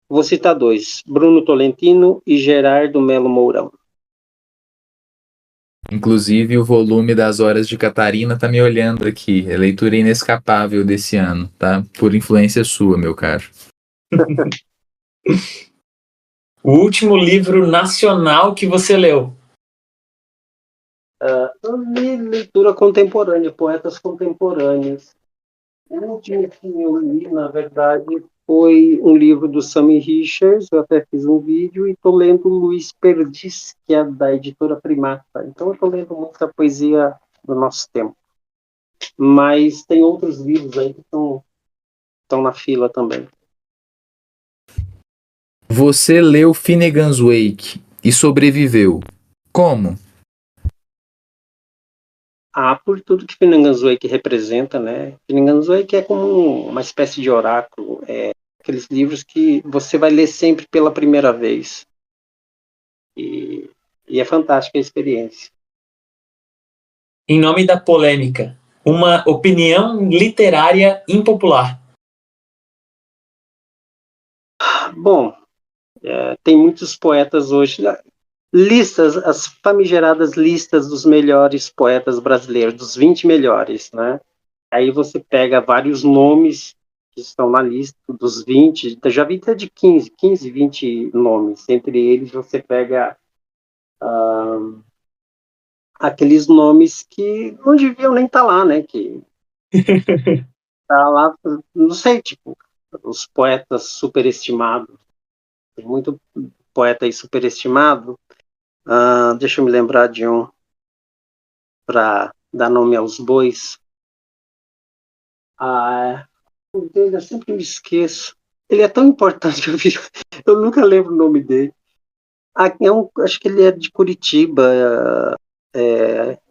Vou citar dois, Bruno Tolentino e Gerardo Melo Mourão. Inclusive, o volume das Horas de Catarina tá me olhando aqui. É leitura inescapável desse ano, tá? Por influência sua, meu caro. O último livro nacional que você leu. Eu li leitura contemporânea, poetas contemporâneos. O último que eu li, na verdade, foi um livro do Sammy Richards, eu até fiz um vídeo, e estou lendo Luiz Perdiz, que é da editora Primata. Então eu estou lendo muita poesia do nosso tempo. Mas tem outros livros aí que estão na fila também. Você leu Finnegan's Wake e sobreviveu. Como? Por tudo que Finnegan's Wake representa, né? Finnegan's Wake é como uma espécie de oráculo, aqueles livros que você vai ler sempre pela primeira vez. E é fantástica a experiência. Em nome da polêmica. Uma opinião literária impopular. Bom, tem muitos poetas hoje, as famigeradas listas dos melhores poetas brasileiros, dos 20 melhores, né? Aí você pega vários nomes que estão na lista dos 20, já vi até de 15, 20 nomes. Entre eles você pega aqueles nomes que não deviam nem estar lá, né? Que tá lá, não sei, tipo, os poetas superestimados. Tem muito poeta aí superestimado. Deixa eu me lembrar de um para dar nome aos bois. O dele eu sempre me esqueço. Ele é tão importante que eu nunca lembro o nome dele. Acho que ele é de Curitiba,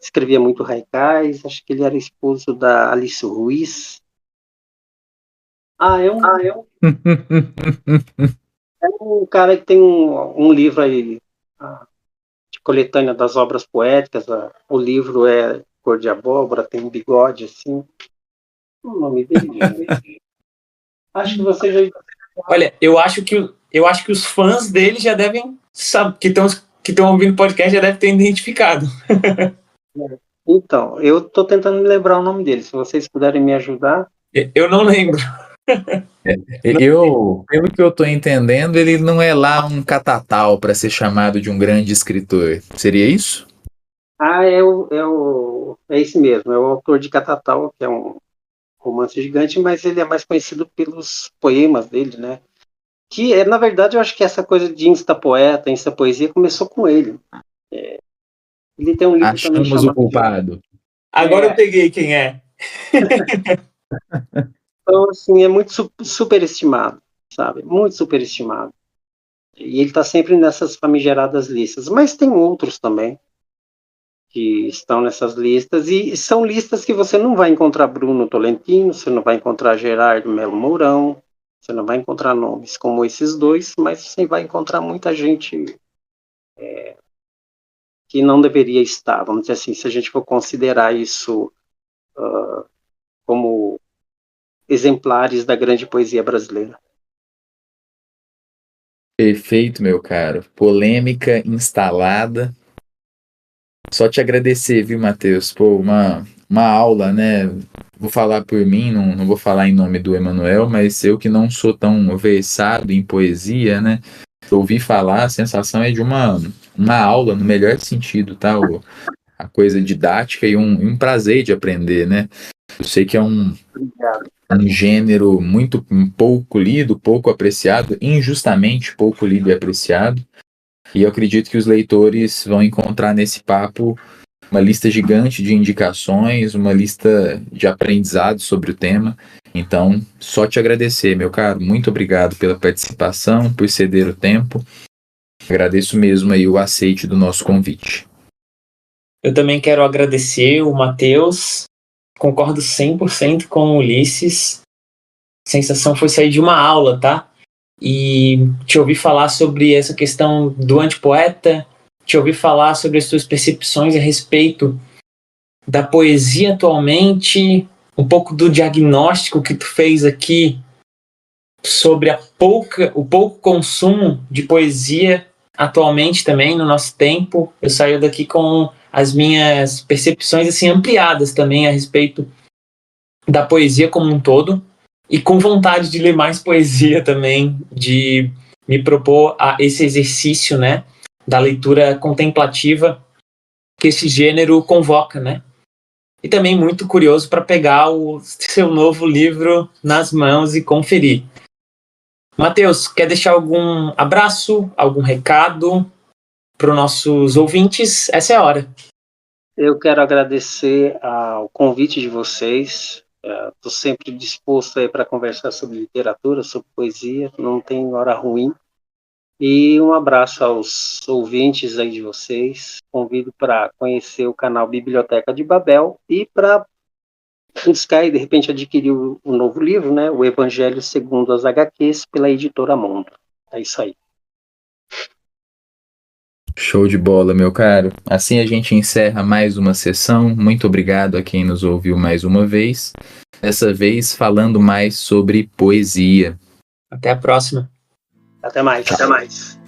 escrevia muito Haikais, acho que ele era esposo da Alice Ruiz. É um cara que tem um livro aí, de coletânea das obras poéticas. O livro é cor de abóbora, tem um bigode assim. O nome dele? Acho que você já... Olha, eu acho que os fãs dele já devem saber, que estão ouvindo o podcast já devem ter identificado. Então, eu estou tentando me lembrar o nome dele. Se vocês puderem me ajudar. Eu não lembro. Pelo que eu estou entendendo, ele não é lá um catatal para ser chamado de um grande escritor. Seria isso? É esse mesmo. É o autor de Catatal, que é um romance gigante, mas ele é mais conhecido pelos poemas dele, né? Que, na verdade, eu acho que essa coisa de insta-poeta, insta-poesia começou com ele. Ele tem um livro também Achamos chamado... o culpado. Agora eu peguei quem é. Então, assim, é muito superestimado, sabe? Muito superestimado. E ele está sempre nessas famigeradas listas. Mas tem outros também que estão nessas listas, e são listas que você não vai encontrar Bruno Tolentino, você não vai encontrar Gerardo Melo Mourão, você não vai encontrar nomes como esses dois, mas você vai encontrar muita gente que não deveria estar, vamos dizer assim, se a gente for considerar isso como exemplares da grande poesia brasileira. Perfeito, meu caro. Polêmica instalada. Só te agradecer, viu, Matheus? Pô, uma aula, né? Vou falar por mim, não vou falar em nome do Emanuel, mas eu que não sou tão versado em poesia, né? Ouvi falar, a sensação é de uma aula no melhor sentido, tá? A coisa didática e um prazer de aprender, né? Eu sei que é um gênero muito pouco lido, pouco apreciado, injustamente pouco lido e apreciado. E eu acredito que os leitores vão encontrar nesse papo uma lista gigante de indicações, uma lista de aprendizados sobre o tema. Então, só te agradecer, meu caro. Muito obrigado pela participação, por ceder o tempo. Agradeço mesmo aí o aceite do nosso convite. Eu também quero agradecer o Matheus. Concordo 100% com o Ulisses. A sensação foi sair de uma aula, tá? E te ouvir falar sobre essa questão do antipoeta, te ouvir falar sobre as suas percepções a respeito da poesia atualmente, um pouco do diagnóstico que tu fez aqui sobre o pouco consumo de poesia atualmente também no nosso tempo. Eu saio daqui com as minhas percepções assim ampliadas também a respeito da poesia como um todo, e com vontade de ler mais poesia também, de me propor a esse exercício, né, da leitura contemplativa que esse gênero convoca, né? E também muito curioso para pegar o seu novo livro nas mãos e conferir. Matheus, quer deixar algum abraço, algum recado para os nossos ouvintes? Essa é a hora. Eu quero agradecer ao convite de vocês. Estou sempre disposto para conversar sobre literatura, sobre poesia, não tem hora ruim. E um abraço aos ouvintes aí de vocês. Convido para conhecer o canal Biblioteca de Babel e para buscar e de repente adquirir o novo livro, né? O Evangelho segundo as HQs, pela editora Mundo. É isso aí. Show de bola, meu caro. Assim a gente encerra mais uma sessão. Muito obrigado a quem nos ouviu mais uma vez. Dessa vez falando mais sobre poesia. Até a próxima. Até mais. Até mais.